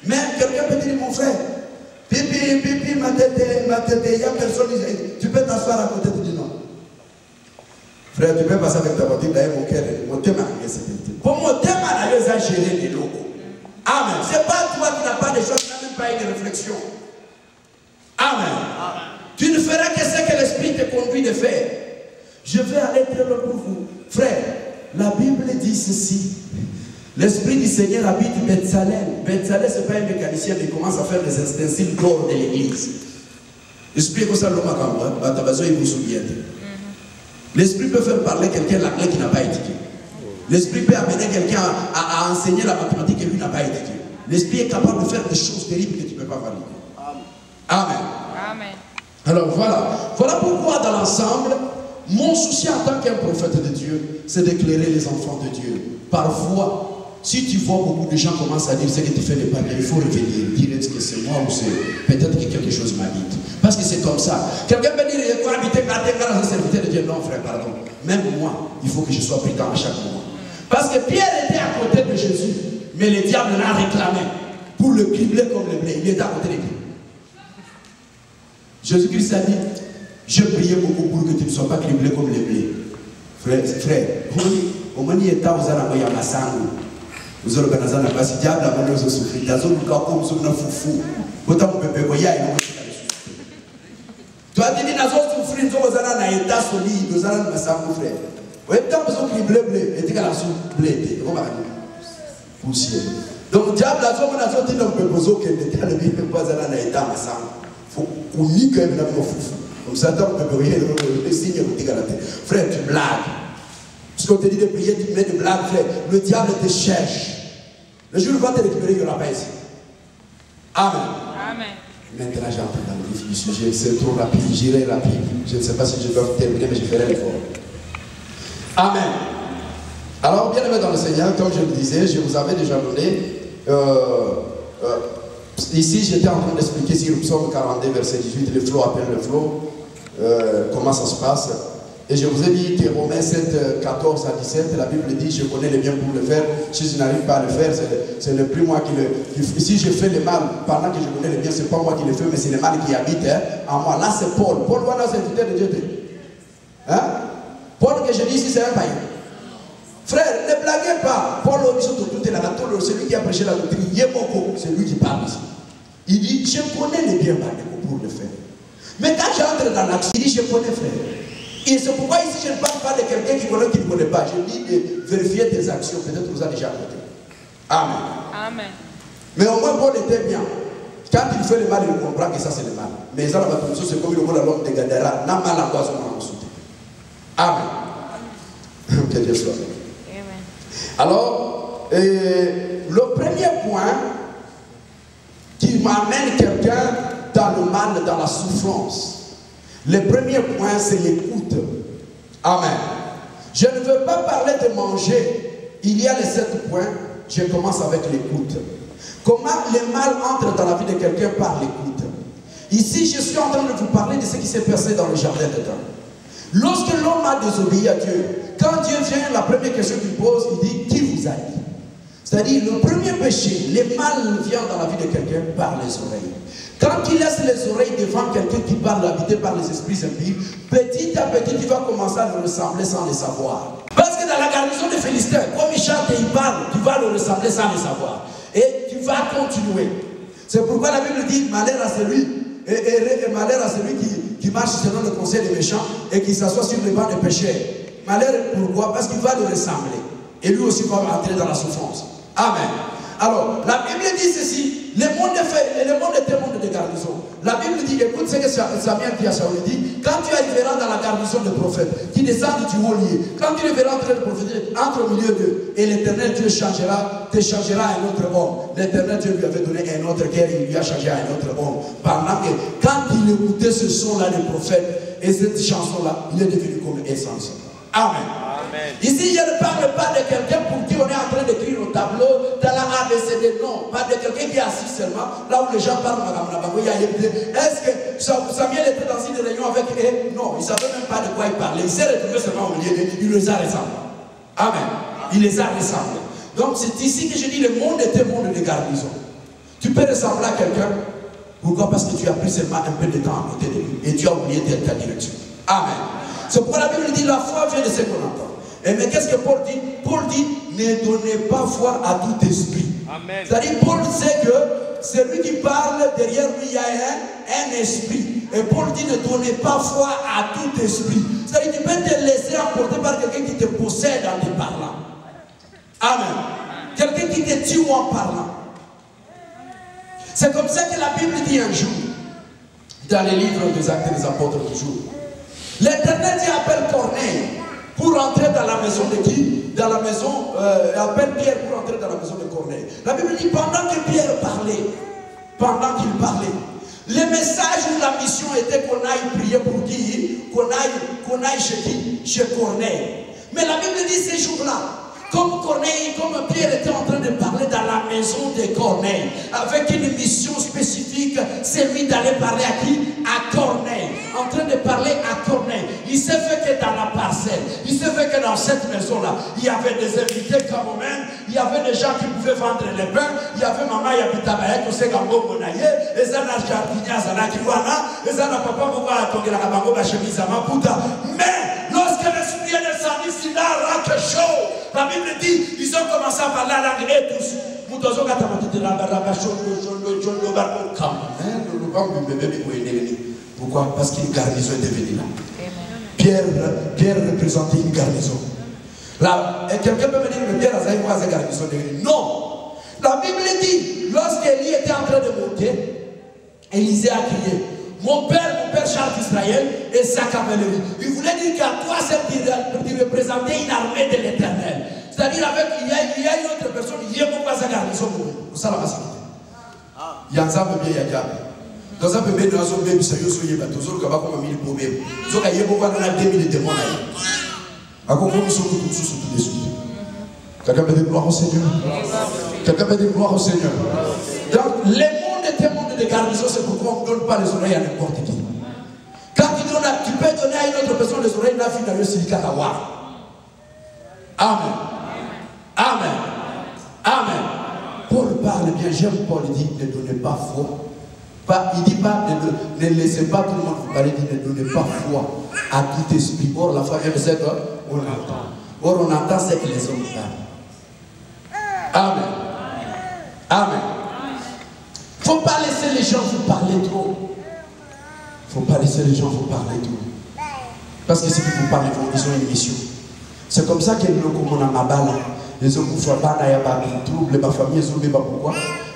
Mais quelqu'un peut dire, mon frère, pipi, ma tête, il n'y a personne, tu peux t'asseoir à côté, tu dis non. Frère, tu peux passer avec ta voiture, d'ailleurs mon cœur, mon thème à la pour mon thème à la gérer les locaux. Amen. Ce n'est pas toi qui n'as pas de choses, tu n'as même pas une réflexion. Amen. Tu ne feras que ce que l'Esprit te conduit de faire. Je vais aller très loin pour vous. Frère, la Bible dit ceci. L'Esprit du Seigneur habite Bethsalem. Bethsalem, ce n'est pas un mécanicien, mais il commence à faire des ustensiles d'or de l'église. L'Esprit que ça l'homme a quand il vous souvient. L'Esprit peut faire parler quelqu'un la clé qui n'a pas étudié. L'Esprit peut amener quelqu'un à enseigner la mathématique et lui n'a pas étudié. L'Esprit est capable de faire des choses terribles que tu ne peux pas valider. Amen. Amen. Alors voilà pourquoi dans l'ensemble, mon souci en tant qu'un prophète de Dieu, c'est d'éclairer les enfants de Dieu. Parfois, si tu vois beaucoup de gens commencent à dire ce que tu fais n'est pas bien, il faut revenir, dire est-ce que c'est moi ou c'est peut-être que quelque chose m'habite. Parce que c'est comme ça. Quelqu'un peut dire, il faut habiter quand un serviteur de Dieu. Non frère, pardon. Même moi, il faut que je sois prudent à chaque moment. Parce que Pierre était à côté de Jésus, mais le diable l'a réclamé pour le cribler comme le blé. Il était à côté de lui. Jésus-Christ a dit, je priais beaucoup pour que tu ne sois pas criblé comme le blé. Frère, au moment où il était aux Arabes, il y a ma sangue. Vous avez organisé la base, diable a mené aux souffrir. Dans un cas comme ça, on a foufou. Autant que bébé, il y a une autre. Toi, tu dis, nous souffrir, nous avons un état solide, nous avons un sang, frère. Vous avez besoin de blé, et tu as la soupe blé. Comment va dire? Poussière. Donc, diable a dit, nous avons besoin que l'état ne vienne pas dans un état de sang. Il faut qu'on y ait un foufou. Comme ça, tu peux rien, le signe de galaté. Frère, tu blagues. Parce qu'on te dit de prier, tu mets de blagues, frère. Le diable te cherche. Le jour où il va te récupérer, il n'y aura pas ici. Amen. Amen. Maintenant, j'entre dans le vif du sujet. C'est trop rapide, j'irai rapide. Je ne sais pas si je dois terminer, mais je ferai l'effort. Amen. Alors, bien aimé dans le Seigneur, comme je le disais, je vous avais déjà donné. Ici, j'étais en train d'expliquer sur le psaume 42, verset 18, le flot appelle le flot. Comment ça se passe. Et je vous ai dit que Romains 7, 14 à 17, la Bible dit, je connais le bien pour le faire, si je n'arrive pas à le faire, ce n'est plus moi qui le... Si je fais le mal, pendant que je connais le bien, ce n'est pas moi qui le fais, mais c'est le mal qui habite en moi. Là, c'est Paul. Paul, voilà, c'est le de Dieu. Hein? Paul, que je dis ici, c'est un païen. Frère, ne blaguez pas. Paul, celui qui a prêché la doctrine, Yemoko, c'est lui qui parle ici. Il dit, je connais le bien pour le faire. Mais quand j'entre dans l'action, il dit, je connais, frère. Et c'est pourquoi ici je ne parle pas de quelqu'un qui ne connaît pas. Je dis de vérifier tes actions. Peut-être vous avez déjà compris. Amen. Amen. Mais au moins Paul était bien. Quand il fait le mal, il comprend que ça c'est le mal. Mais ça, c'est comme le mot de l'homme de Gadara. N'a mal à quoi son ensuite. Amen. Que Dieu soit. Amen. Alors, le premier point qui m'amène quelqu'un dans le mal, dans la souffrance. Le premier point, c'est l'écoute. Amen. Je ne veux pas parler de manger. Il y a les 7 points. Je commence avec l'écoute. Comment le mal entre dans la vie de quelqu'un par l'écoute. Ici, je suis en train de vous parler de ce qui s'est passé dans le jardin d'Éden. Lorsque l'homme a désobéi à Dieu, quand Dieu vient, la première question qu'il pose, il dit, qui vous a dit? C'est-à-dire, le premier péché, le mal vient dans la vie de quelqu'un par les oreilles. Quand il laisse les oreilles devant quelqu'un qui parle habité par les esprits impies, petit à petit, tu vas commencer à le ressembler sans le savoir. Parce que dans la garnison des Philistins, comme il chante et il parle, tu vas le ressembler sans le savoir. Et tu vas continuer. C'est pourquoi la Bible dit, malheur à celui, et malheur à celui qui marche selon le conseil des méchants et qui s'assoit sur le banc des pécheurs. Malheur, pourquoi? Parce qu'il va le ressembler. Et lui aussi va entrer dans la souffrance. Amen. Alors, la Bible dit ceci, le monde était monde de garnison. La Bible dit, écoute ce que Samuel dit à Saül, dit, quand tu arriveras dans la garnison des prophètes, qui descendent du haut lieu, quand tu verras en train de prophétiser entre au milieu d'eux, et l'Éternel Dieu te changera à un autre homme. L'Éternel Dieu lui avait donné un autre cœur, il lui a changé à un autre homme. Pendant que, quand il écoutait ce son-là des prophètes, et cette chanson-là, il est devenu comme essence. Amen. Ici, je ne parle pas de quelqu'un pour qui on est en train d'écrire au tableau dans la ABCD, non. Pas de quelqu'un qui est assis seulement, là où les gens parlent. Est-ce que Samuel était dans une réunion avec eux? Non, il ne savait même pas de quoi il parlait. Il s'est retrouvé seulement au milieu d'eux, il les a ressemblés. Amen. Il les a ressemblés. Donc c'est ici que je dis, le monde était monde de garnison. Tu peux ressembler à quelqu'un. Pourquoi? Parce que tu as pris seulement un peu de temps à côté de lui et tu as oublié ta direction. Amen. C'est pourquoi la Bible dit, la foi vient de ce qu'on entend. Mais qu'est-ce que Paul dit? Paul dit, ne donnez pas foi à tout esprit. C'est-à-dire, Paul sait que celui qui parle, derrière lui, il y a un esprit. Et Paul dit, ne donnez pas foi à tout esprit. C'est-à-dire, tu peux te laisser emporter par quelqu'un qui te possède en te parlant. Amen. Quelqu'un qui te tue en parlant. C'est comme ça que la Bible dit un jour, dans les livres des Actes des Apôtres toujours. L'Éternel dit, appelle Corneille pour entrer dans la maison de qui? Dans la maison, appelle Pierre pour entrer dans la maison de Corneille. La Bible dit, pendant qu'il parlait, le message ou la mission était qu'on aille qu'on aille chez qui? Chez Corneille. Mais la Bible dit ces jours-là, comme Pierre était en train de parler dans la maison de Corneille, avec une mission spécifique, c'est lui d'aller parler à qui? À Corneille. En train de parler à Corneille. Il s'est fait que dans la parcelle, il s'est fait que dans cette maison-là, il y avait des invités quand même, il y avait des gens qui pouvaient vendre les pains, il y avait maman Yabitabaye, qui s'est gambo monaye, et ça n'a jardinier, ça n'a kiwana, et ça n'a pas pouvoir attendre la kabango, la chemise à ma puta. Mais lorsque l'esprit est descendu, c'est là, quelque chose. La Bible dit, ils ont commencé à parler à langue et tous. Pourquoi? Parce qu'une garnison est devenue là. Pierre représentait une garnison. Là, et quelqu'un peut me dire que Pierre a une garnison devenue. Non! La Bible dit, lorsqu'Élie était en train de monter, Élisée a crié, mon père Charles d'Israël et sa cavalerie. Il voulait dire qu'à toi, c'est de représenter une armée de l'Éternel. C'est-à-dire il y a une autre personne, il y a beaucoup de garnison pour ça la massacre. Il y a un peu bien, il y a un peu. Dans un peu bien, dans un peu bien, il y a un peu. Tous les gens qui ont mis le problème. Tous les gens qui ont mis le démon. À quoi ils sont tous sous les sous. Quelqu'un peut dire gloire au Seigneur. Quelqu'un peut dire gloire au Seigneur. Donc, les mondes est un monde de garnison, c'est pourquoi on ne donne pas les oreilles à n'importe qui. Quand tu peux donner à une autre personne les oreilles, la fille dans le silicat à voir. Amen. Amen. Amen. Paul parle bien, j'aime Paul, il dit ne donnez pas foi. Il ne dit pas ne laissez pas tout le monde vous parler, il dit ne donnez pas foi à tout esprit. Or, la foi vient de ce qu'on entend. Or, on entend ce que les hommes parlent. Amen. Amen. Il ne faut pas laisser les gens vous parler trop. Il ne faut pas laisser les gens vous parler trop. Parce que ceux qui vous parlent, ils ont une mission. C'est comme ça que nous, comme on a ma balle, les hommes qui font pas de trouble, ma famille, ils ont dit pourquoi.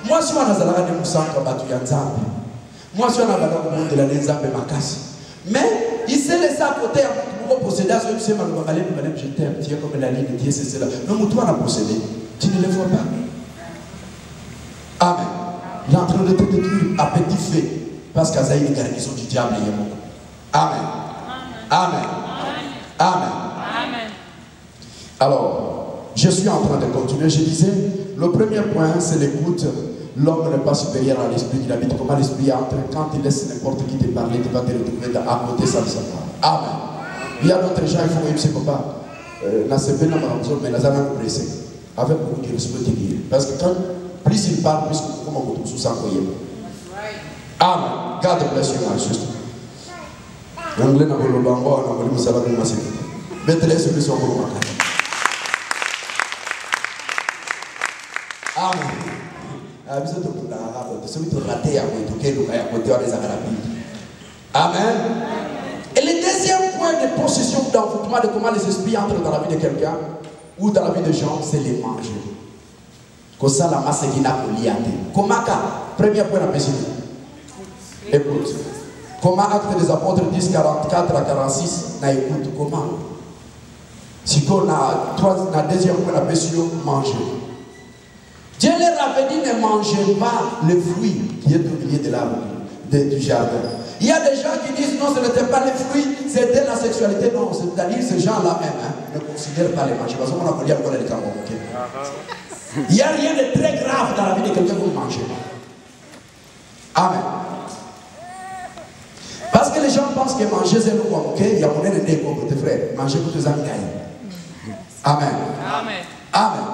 Moi, si on a des moussans qui ont Nzambe, moi, si on a des de la Nzambe, ma casse. Mais il s'est laissé à côté pour posséder à ceux qui s'aiment, je t'aime, tu es comme la ligne, tu es cela. Non, mais toi, on a possédé. Tu ne les vois pas. Amen. Il est en train de te détruire à petit feu. Parce qu'il y a une garnison du diable. Amen. Amen. Amen. Amen. Alors, je suis en train de continuer. Je disais, le premier point, c'est l'écoute. L'homme n'est pas supérieur à l'esprit qu'il habite. Comment l'esprit entre? Quand il laisse n'importe qui te parler, tu vas te retrouver à côté sans le savoir. Amen. Il y a d'autres gens, il faut que ce papa. Mais la zone est pressée. Avec beaucoup de respect. Parce que quand plus il parle, plus comment on trouve sous sa coyenne. Amen. God bless you, my sister. L'anglais n'a pas le bango, on a voulu me savoir comment c'est. Mettez-les sur le son pour moi. Amen. Amen. Et le deuxième point de possession d'envoûtement de comment les esprits entrent dans la vie de quelqu'un ou dans la vie de gens, c'est les manger. Comme ça, la masse qui n'a pas lié. Comment premier point de possession. Écoute. Comment Actes des Apôtres 10, 44 à 46, na écoute comment. Si on a deuxième point de possession, manger. Dieu leur avait dit ne mangez pas le fruit qui est au milieu de l'arbre, du jardin. Il y a des gens qui disent non, ce n'était pas les fruits, c'était la sexualité. Non, c'est-à-dire ces gens-là même ne considèrent pas les manger. Parce qu'on a dit encore les camps. Il n'y a rien de très grave dans la vie de quelqu'un pour manger. Amen. Parce que les gens pensent que manger c'est le quoi. Il y a moyen de dire pour tes frères. Manger pour tes amis. Amen. Amen. Amen.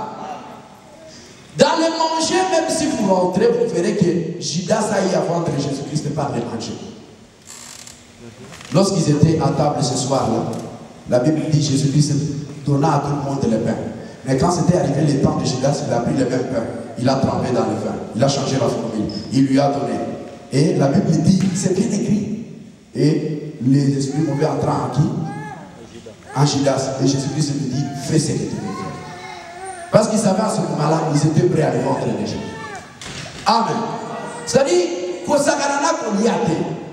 Dans le manger, même si vous rentrez, vous verrez que Judas a eu à vendre Jésus-Christ par les manger. Lorsqu'ils étaient à table ce soir-là, la Bible dit que Jésus-Christ donna à tout le monde le pain. Mais quand c'était arrivé le temps de Judas, il a pris le même pain. Il a trempé dans le vin. Il a changé la formule. Il lui a donné. Et la Bible dit, c'est bien écrit. Et les esprits mauvais entrant en qui? En Judas. Et Jésus-Christ lui dit, fais ce que tu veux faire. Parce qu'ils savaient à ce moment-là, ils étaient prêts à les vendre déjà. Amen. C'est-à-dire,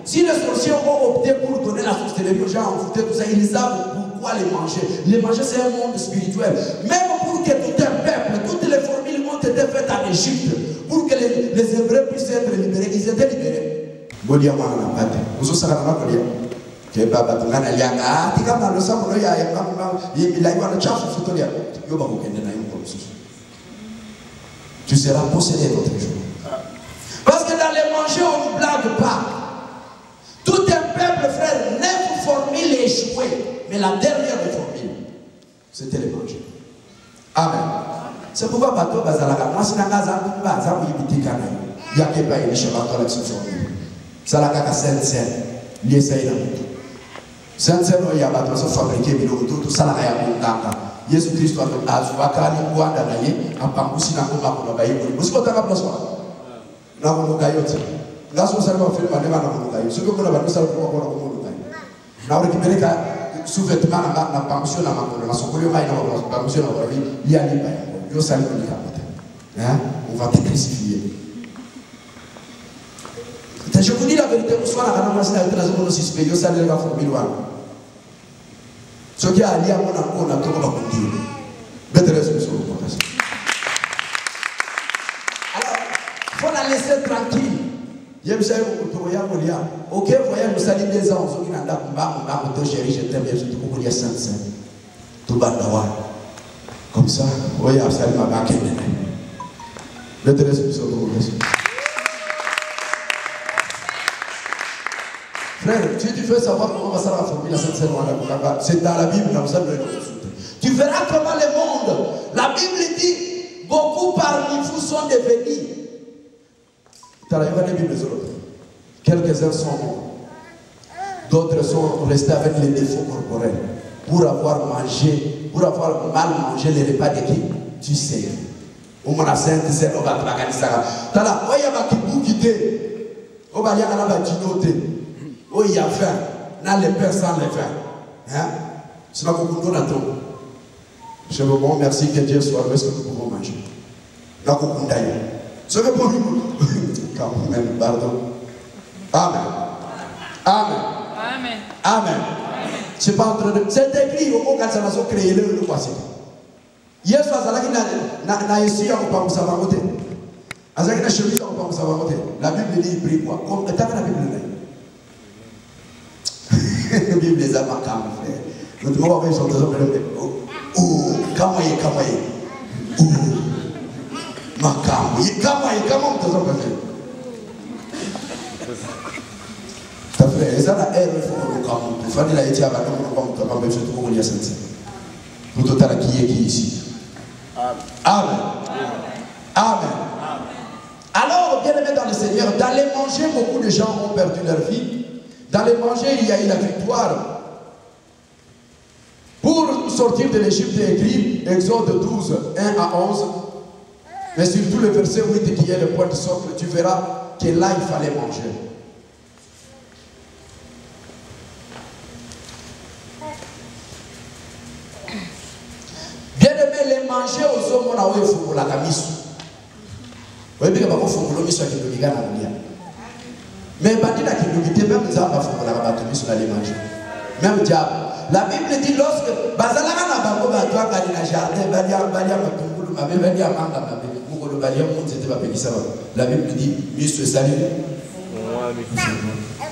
si les sorciers ont opté pour donner la sorcellerie aux gens, tout ça, ils savent pourquoi les manger. Les manger, c'est un monde spirituel. Même pour que tout un peuple, toutes les formules ont été faites en Égypte, pour que les Hébreux puissent être libérés, ils étaient libérés. Que baba tungana lianga tika malo samuno ya kama yimila iwa na chafu futolia yoba ukende na yuko msusu. Tu seras possédé l'autre jour. Parce que dans les manger on ne blague pas. Tout un peuple, frère, 9 formules échouées, mais la dernière des formules, c'était les manger. Amen. C'est pourquoi bateau bazalaka moi si nangaza baza muyibitika na yakepa ile shabato la formule. Salaka ka sense liesa ina mtu. Sense no ya bato so fabriquer biloko tout salaka ya mundanga. Yesu Kristo azwaka ni kwanda na ye apangusi na ngoma kuna Bible. Usikotaka plus na kunuka yote. Ngaso salama filma nema na kunuka yote. Sio kuna bantu salama kwa kunuka yote. Na ule kipeleka sous-vêtement na pangusi na makono na sokolio mai na pangusi na kwa li alipa. Yo salama ni kapata. Hein? On va te crucifier. Je vous dis la vérité, vous soyez à la masse de la zone aussi supérieure, ça ne va pas formule. Ce qui a lié à mon amour, on a tout le monde. Mettez les solutions. Alors, il faut la laisser tranquille. Je me suis dit, ok, voyez, nous saluons des ans, ceux qui n'ont pas de chéri, je t'aime bien, je te comprends, il y a 5. Tout le monde. Comme ça, voyez, salut ma banque. Mettez les solutions. Frère, si tu veux savoir comment va se la formule, c'est dans la Bible, tu verras comment le monde, la Bible dit, beaucoup parmi vous sont devenus. Tu as la Bible, quelques-uns sont morts, d'autres sont restés avec les défauts corporels pour avoir mangé, pour avoir mal mangé les repas de qui? Tu sais. Au moins, c'est un on va te baganiser. Tu as là, il y a qui vous quitter, on va y aller à la dinoter. Oh, il y a faim. Là, les pères sans les faim. Hein? C'est pas beaucoup de temps. Je vous remercie que Dieu soit heureux, ce que nous pouvons manger. Là, beaucoup d'ailleurs. Ce que pour nous. Quand même, pardon. Amen. Amen. Amen. Amen. C'est pas en train de. C'est écrit au mot quand ça va créer le passé. Hier soir, ça n'a ici à ne pas vous savoir voter. À ça, il a chemise à ne pas vous savoir voter. La Bible dit, il prie quoi? Comme la Bible dit. La Bible les a marqués, frère. Nous devons avoir une sorte de oh, kamaye. Oh, makam. Kamaye, comment tu as fait? Ta frère, et ça, la haine, il faut que nous camons. Il faut que nous ayons avec nous, comme même surtout pour les sentir. Pour tout à l'heure, qui est qui ici? Amen. Amen. Alors, bien aimé dans le Seigneur, dans les manger, beaucoup de gens ont perdu leur vie. Dans les manger, il y a eu la victoire. Pour sortir de l'Égypte, écrit Exode 12, 1 à 11. Mais surtout le verset 8 qui est le point de socle, tu verras que là il fallait manger. Bien aimé, les manger aux hommes, on a eu pour la camise. Vous voyez, il y a un peu de choses qui sont mais bandit a qui nous dit même nous avons fait la rabattre sur les manger. Même diable. La Bible dit lorsque bazalaka na bango ba toi kali na jardin balia matungulu mabe balia manga mabe mukolo balia monte te ba pekisa ba. La Bible dit Mister Salut.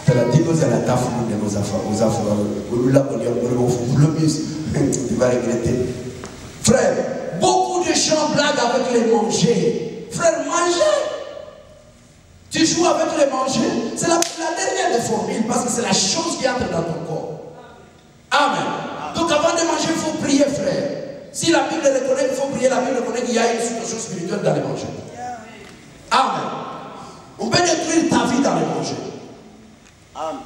Tu la dit aux la tafu de nos affaires aux affaires au la pour le mus tu vas regretter. Frère, beaucoup de gens blaguent avec les manger. Frère, manger. Tu joues avec les manger, c'est la dernière des formules parce que c'est la chose qui entre dans ton corps. Amen. Donc avant de manger, il faut prier, frère. Si la Bible reconnaît qu'il faut prier, la Bible reconnaît qu'il y a une situation spirituelle dans les manger. Amen. On peut détruire ta vie dans les manger. Amen.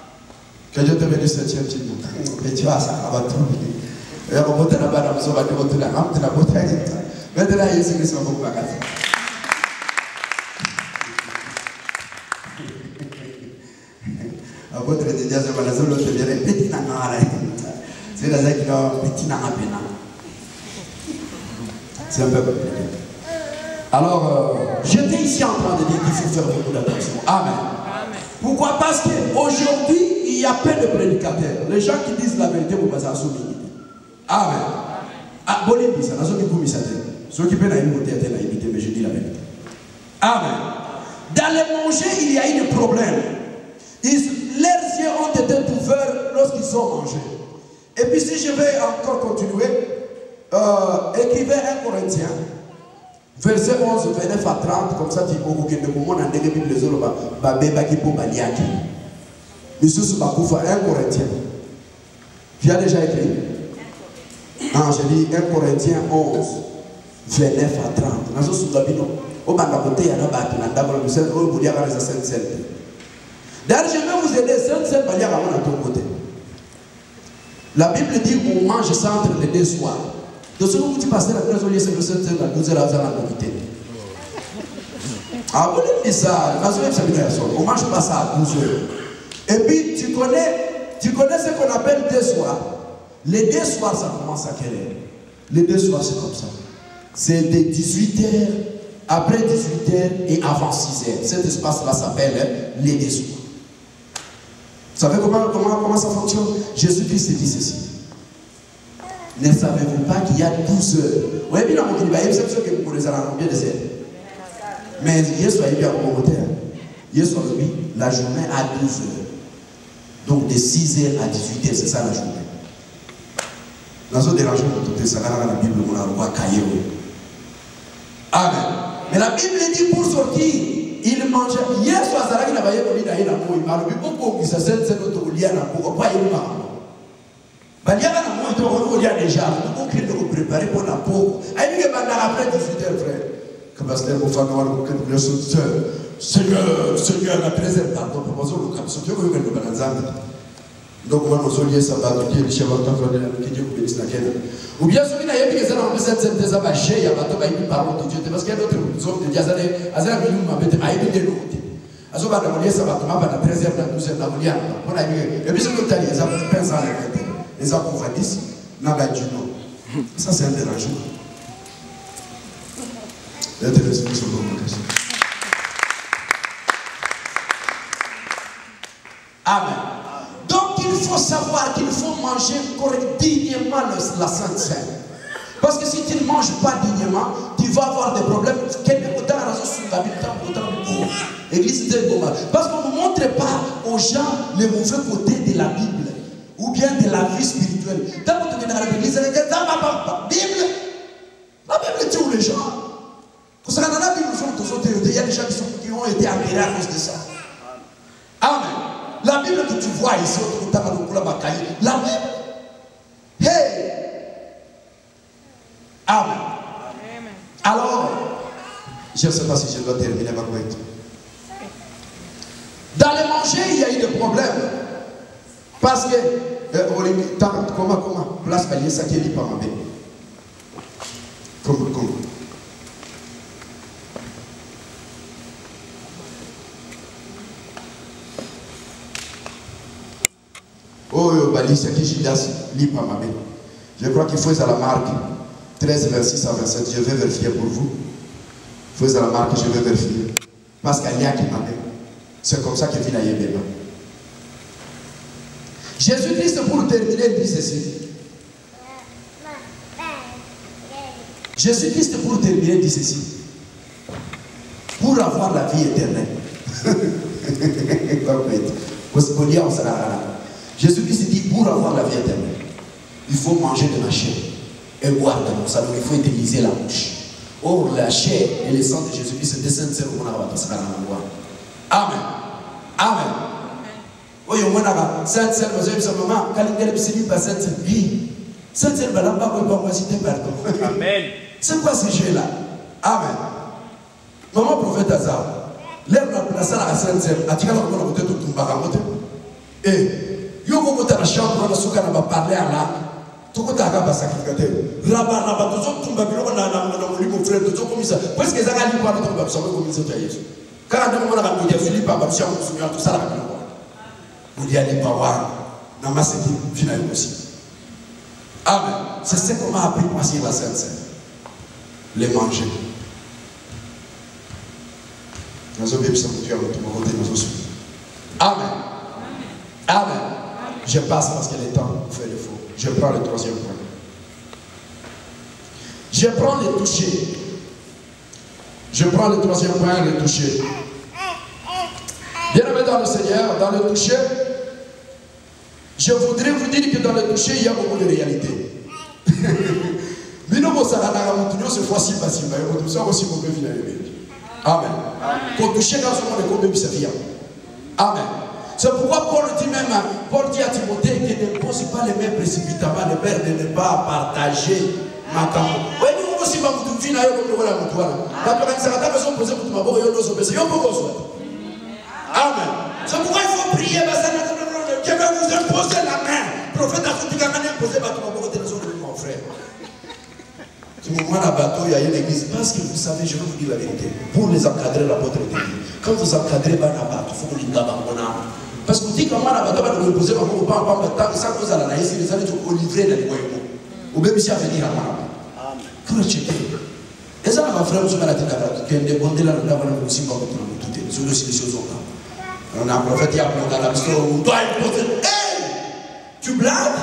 Que Dieu te bénisse ce Dieu. Et tu vas ça, va trouver. Et on va te la barre, on va te la barre, on va te la barre. Maintenant, il y a ce qui sont beaucoup à casa. Votre déjà c'est pas la seule chose de petit nangara. C'est la zaki là petit nangapena. C'est un peu compliqué. Alors j'étais ici en train de dire qu'il faut faire beaucoup d'attention. Amen. Pourquoi? Parce qu'aujourd'hui il y a plein de prédicateurs. Les gens qui disent la vérité pour passer à son dignité. Amen. Ah bon les ça, nazo qui pour misate. Ceux qui peuvent la imiter à la imiter, mais je dis la vérité. Amen. Dans les manger il y a eu des problèmes. Leurs yeux ont été ouverts lorsqu'ils ont mangé. Et puis si je vais encore continuer, écrivez 1 Corinthiens, verset 11, 29 à 30, comme ça tu peux vous dire que mon an de Bible les autres, bébé qui peut baliaki. Monsieur Soumakoufa, 1 Corinthiens. Tu as déjà écrit? Ah, j'ai dit 1 Corinthiens 11, 29 à 30. Nazo Sougabino, au Bandakote, il y a un bateau, il y a un bateau, il y a un bateau, d'ailleurs, je vais vous aider, c'est pas dire à ton côté. La Bible dit qu'on mange ça entre les deux soirs. De ce que vous passez la place au lieu c'est le Saint à 12h à la nuit. Ah, vous dites ça, on ne mange pas ça à 12h. Et puis, tu connais ce qu'on appelle deux soirs. Les deux soirs, ça commence à quelle heure? Les deux soirs, c'est comme ça. C'est de 18h, après 18h et avant 6h. Cet espace-là s'appelle les deux soirs. Vous savez comment ça fonctionne? Jésus-Christ dit ceci. Ne savez-vous pas qu'il y a 12 heures? Oui, bien, on dit, c'est sûr que vous connaissez bien des heures. Mais Jésus a bien commenté. Jésus a dit, la journée à 12 heures. Donc de 6h à 18h, c'est ça la journée. Dans ce dérangement, tout ça, dans la Bible, on a le droit cahier. Amen. Mais la Bible dit pour sortir, il mangeait. Hier soir, il n'a pas eu de il m'a dit beaucoup qui s'assène, c'est notre lien pour pas y voir. Il y a un moment où il y a déjà, beaucoup qui nous préparer pour la peau. Il y a après 18h, frère. Que pasteur vous faire que le Seigneur, la préserve, pardon, pour poser le cap, ce que vous voulez nous balancer. Donc, on nous a dit ça va tout dire, les chevaux qui Dieu vous bénisse la gueule. Ou bien, ceux qui n'ont pas été dans cette désabâchée, il y a pas de parole de Dieu, parce qu'il y a d'autres hommes de Dieu, Azara Bilou m'a bêté, a été dénoté. Azoba de Molière, ça va tomber à la 13e, la 12e, la Molière. On a vu, et puis, ce que tu as dit, les hommes pensent à la vérité. Les hommes convoitisent, n'a pas du nom. Ça, c'est un dérangement. L'intéressement sur votre question. Amen. Donc il faut savoir qu'il faut manger dignement la Sainte Seine. Parce que si tu ne manges pas dignement, tu vas avoir des problèmes. Église de Goma. Parce qu'on ne montre pas aux gens les mauvais côtés de la Bible ou bien de la vie spirituelle. Quand vous venez dans l'église, la Bible tue les gens. Parce que dans la Bible, il y a des gens qui ont été agréés à cause de ça. Amen. La Bible que tu vois ici, la Bible. Hey! Amen. Alors, je ne sais pas si je dois terminer ma pointe. Dans les manger, il y a eu des problèmes. Parce que, comment, place palier, ça qui est dit par ma belle. Comment. Oh, Balise, qui Gildas lit par ma main. Je crois qu'il faut à la marque 13, 26 à 27. Je vais vérifier pour vous. Il faut à la marque, je vais vérifier. Parce qu'il y a qui m'a dit. C'est comme ça qu'il vit la Yébéba. Jésus-Christ, pour terminer, dit ceci. Jésus-Christ, pour terminer, dit ceci. Pour avoir la vie éternelle. Jésus-Christ dit pour avoir la vie éternelle, il faut manger de la chair et boire de l'eau. Alors il faut utiliser la bouche. Or, la chair et le sang de Jésus-Christ descendent sur le monde. Amen. Amen. Oui, on a cette sœur, vous avez sa maman, quand il est pas cette vie. Cette sœur, elle n'a pas cité pardon. Amen. C'est quoi ce jeu-là? Amen. Maman prophète Azar, l'air de la place à la sainte sœur, a dit qu'elle a côté tout le monde. Et yo ko ta chambre na suka na parler à la to ko ta ka sacrificateur raba to tumba bilo na mulimo frère to comme ça parce que ça ga li kwa to ba so ko mi so ta Yesu kana de mo na ka dia Philippe ba sia ko so to sala ka ko on dit aller voir na maseki finalement aussi. Amen. C'est ce qu'on m'a appris passer la Sainte Seine. Les manger. Nous avons bien ça pour Dieu à notre côté nous aussi. Amen. Amen. Je passe parce que le temps fait le faux. Je prends le troisième point. Je prends le toucher. Je prends le troisième point, le toucher. Bien-aimé dans le Seigneur, dans le toucher, Je voudrais vous dire que dans le toucher, il y a beaucoup de réalité. Cette fois-ci, amen. Pour toucher dans ce monde, comme amen. C'est pourquoi Paul dit même, Paul dit à Timothée qu'il n'impose pas les mains précipitamment, le père de ne pas partager ma camp. Oui, nous aussi, nous avons vu la amen. C'est pourquoi il faut prier. Je vais vous imposer la main. Prophète a dit qu'il a imposé mon frère. Du moment où bateau, il y a une église. Parce que vous savez, je vais vous dire la vérité. Pour les encadrer, l'apôtre de Dieu. Quand vous encadrez Banabat, il faut que vous dites parce que vous dites comment la bateau va vous imposer ma main, pas ça cause à la naïs, vous allez vous livrer dans les moyens. Ou même si à venir à moi. Comment checker? Et ça, ma frère, vous avez dit qu'il y a des bons délais, nous avons aussi pas beaucoup de tout. Nous aussi des choses. On a un prophète qui a appelé dans la mission, on doit imposer. Hey! Tu blagues?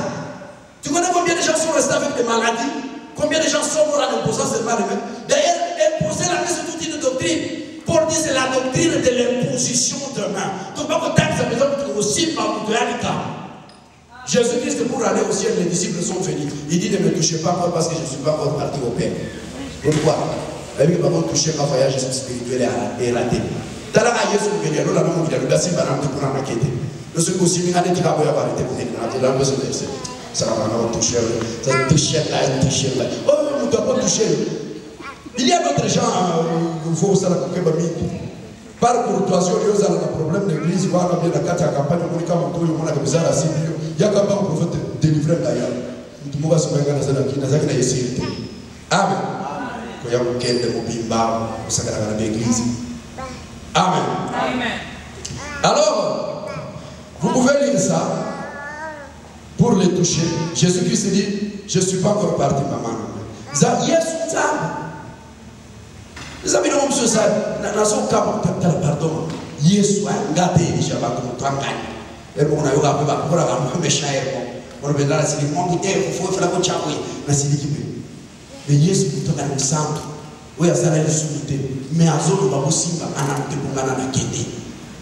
Tu connais combien de gens sont restés avec des maladies? Combien de gens sont morts en imposant seulement les mains? D'ailleurs, imposer la main, c'est toute une doctrine. Paul dit c'est la doctrine de l'imposition de main. Donc, pas que ça veut dire aussi par le Jésus-Christ, pour aller au ciel, les disciples sont venus. Il dit ne me touchez pas encore parce que je ne suis pas encore parti au Père. Pourquoi? La Bible va toucher quand voyage spirituel est raté. Dans la raille, c'est le la même vie, le bassin va rentrer pour la maquette. Le second séminaire qui va avoir été pour la besoin de ça va toucher, ça va toucher là, toucher là. Oh, on ne doit pas toucher. Il y a d'autres gens, il faut ça la par courtoisie, il y a un problème d'église, il y a bien la carte à campagne, il y a un besoin de il y a quand même un prophète délivré d'ailleurs. Tout le monde va se mettre dans l'église. Amen. Il y a un week-end de Mobimba, au sacrement de l'église. Amen. Amen. Alors, vous pouvez lire ça pour les toucher. Jésus-Christ dit, je ne suis pas encore parti, maman. Yes, les amis, nous sommes ça. Nous sommes pardon. Yes, gâté, je vais comme toi. Et on a eu un peu de on a la cérémonie, il faut faire la bonne chapouille. Mais yes, nous sommes ensemble. Oui, ça a été soumis. Mais à zone, on va aussi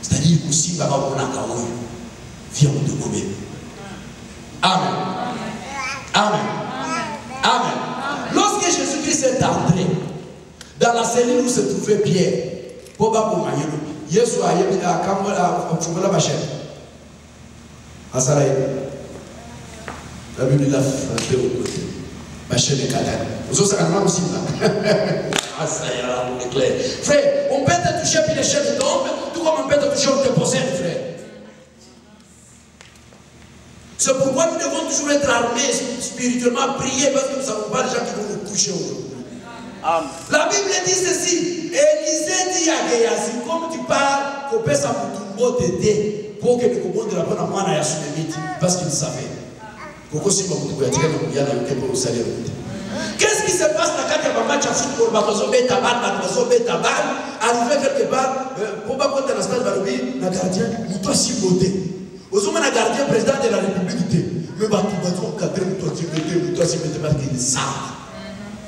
c'est-à-dire que si on va viens de nous-mêmes. Amen. Amen. Amen. Lorsque Jésus-Christ est entré dans la cellule où se trouvait Pierre, Yesu a la machine. La Bible l'a fait au côté. Ma chaîne est cadavre. Vous aussi, aussi là. Ah, ça y est, on est clair. Frère, on peut te toucher puis les chaînes tombent, tout comme on peut te toucher, on te possède, frère. C'est pourquoi nous devons toujours être armés spirituellement, prier, parce que nous ne savons pas les gens qui vont nous toucher aujourd'hui. La Bible dit ceci. Élisée dit à Géasi, comme tu parles, qu'on peut s'aboutir t'aider pour que le commande de la bonne amouane aille à Sunémite, parce qu'il savait. Qu'est-ce qui se passe dans le match à football? Arrivé quelque part, pour pas compter la stade Balobi, le gardien, nous doit s'y voter. Aux hommes, le gardien président de la République, mais bah, tu vas cadrer, nous doit s'y voter parce qu'il est sale.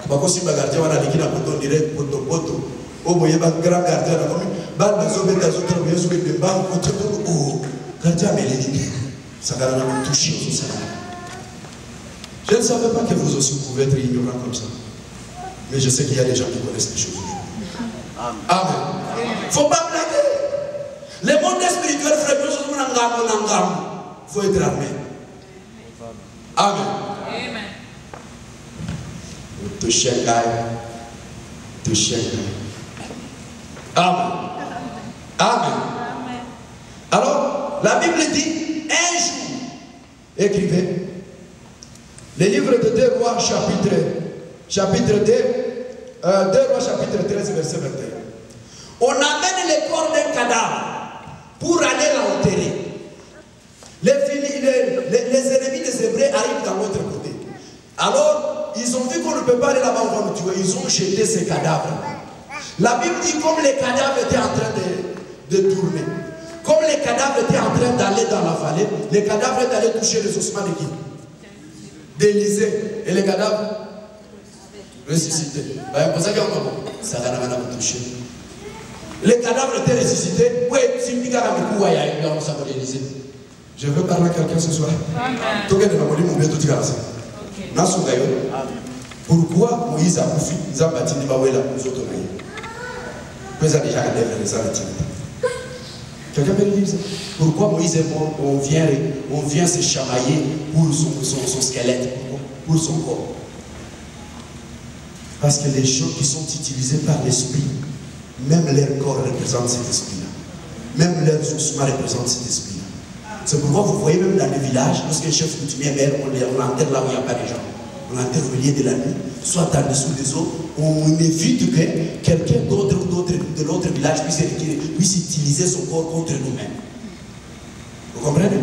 Quand si le gardien va aller dans le bouton direct, poto, oh, vous voyez, le grand gardien, bah, les hommes, les autres, les autres, les bancs, oh, gardien, mais les ça va nous toucher au sol. Je ne savais pas que vous aussi pouvez être ignorants comme ça. Mais je sais qu'il y a des gens qui connaissent les choses. Amen. Il ne faut pas blaguer. Le monde spirituel, frère, il faut être armé. Amen. Amen. Toucher un gars. Amen. Amen. Alors, la Bible dit, un jour, écrivez, le livre de 2 Rois, chapitre 2 Rois, chapitre 13, verset 21. On amène le corps d'un cadavre pour aller l'enterrer. Les ennemis des Hébreux arrivent dans l'autre côté. Alors, ils ont vu qu'on ne peut pas aller là-bas, on va le tuer. Ils ont jeté ces cadavres. La Bible dit comme les cadavres étaient en train de tourner, comme les cadavres étaient en train d'aller dans la vallée, les cadavres étaient allés toucher les ossements de qui? D'Élisée. Et les cadavres ressuscités. Ça va toucher. Les cadavres étaient ressuscités. Oui, si tu as un coup, il y a un d'Élisée. Je veux parler à quelqu'un ce soir. Pourquoi Moïse a bouffé, ils ont bâti les Bawela, nous autres naïfs. Vous avez déjà regardé les arrêtés. Quelqu'un peut dire ça? Pourquoi Moïse est mort? On vient se chamailler pour son squelette, pour son corps. Parce que les gens qui sont utilisés par l'esprit, même leur corps représente cet esprit-là. Même leurs ossements représentent cet esprit-là. C'est pourquoi vous voyez même dans les villages, lorsqu'un chef coutumier meurt, on l'enterre là où il n'y a pas de gens. On l'enterre au milieu de la nuit, soit en dessous des eaux. On évite que quelqu'un d'autre de l'autre village puisse utiliser son corps contre nous-mêmes. Vous comprenez?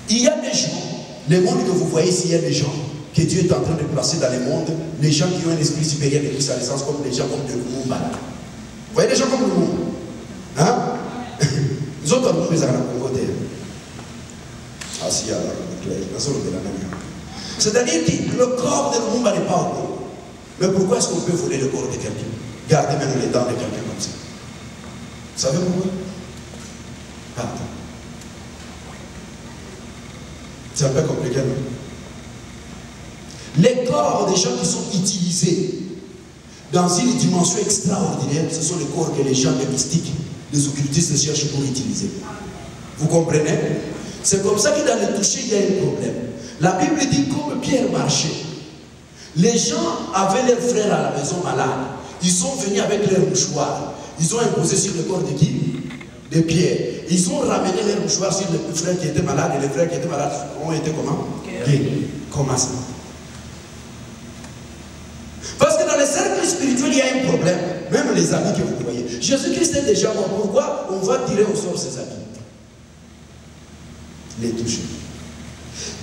Il y a des gens, le monde que vous voyez ici, il y a des gens que Dieu est en train de placer dans le monde, les gens qui ont un esprit supérieur depuis sa naissance, comme les gens comme de Lumumba. Vous voyez des gens comme Lumumba? Hein? Nous autres, nous les avons convoqués. Ah si, alors, c'est-à-dire que le corps de Lumumba n'est pas au corps. Mais pourquoi est-ce qu'on peut voler le corps de quelqu'un? Garder même les dents de quelqu'un comme ça. Vous savez pourquoi? Pardon. C'est un peu compliqué, non? Les corps des gens qui sont utilisés dans une dimension extraordinaire, ce sont les corps que les gens des mystiques, les occultistes cherchent pour utiliser. Vous comprenez? C'est comme ça que dans le toucher, il y a un problème. La Bible dit comme Pierre marchait. Les gens avaient leurs frères à la maison malades. Ils sont venus avec leurs mouchoirs. Ils ont imposé sur le corps de qui? De Pierre. Ils ont ramené leurs mouchoirs sur les frères qui étaient malades. Et les frères qui étaient malades ont été comment? Guéris. Comment ça? Parce que dans les cercles spirituels, il y a un problème. Même les amis que vous voyez. Jésus-Christ est déjà mort. Pourquoi on va tirer au sort ses amis? Les toucher.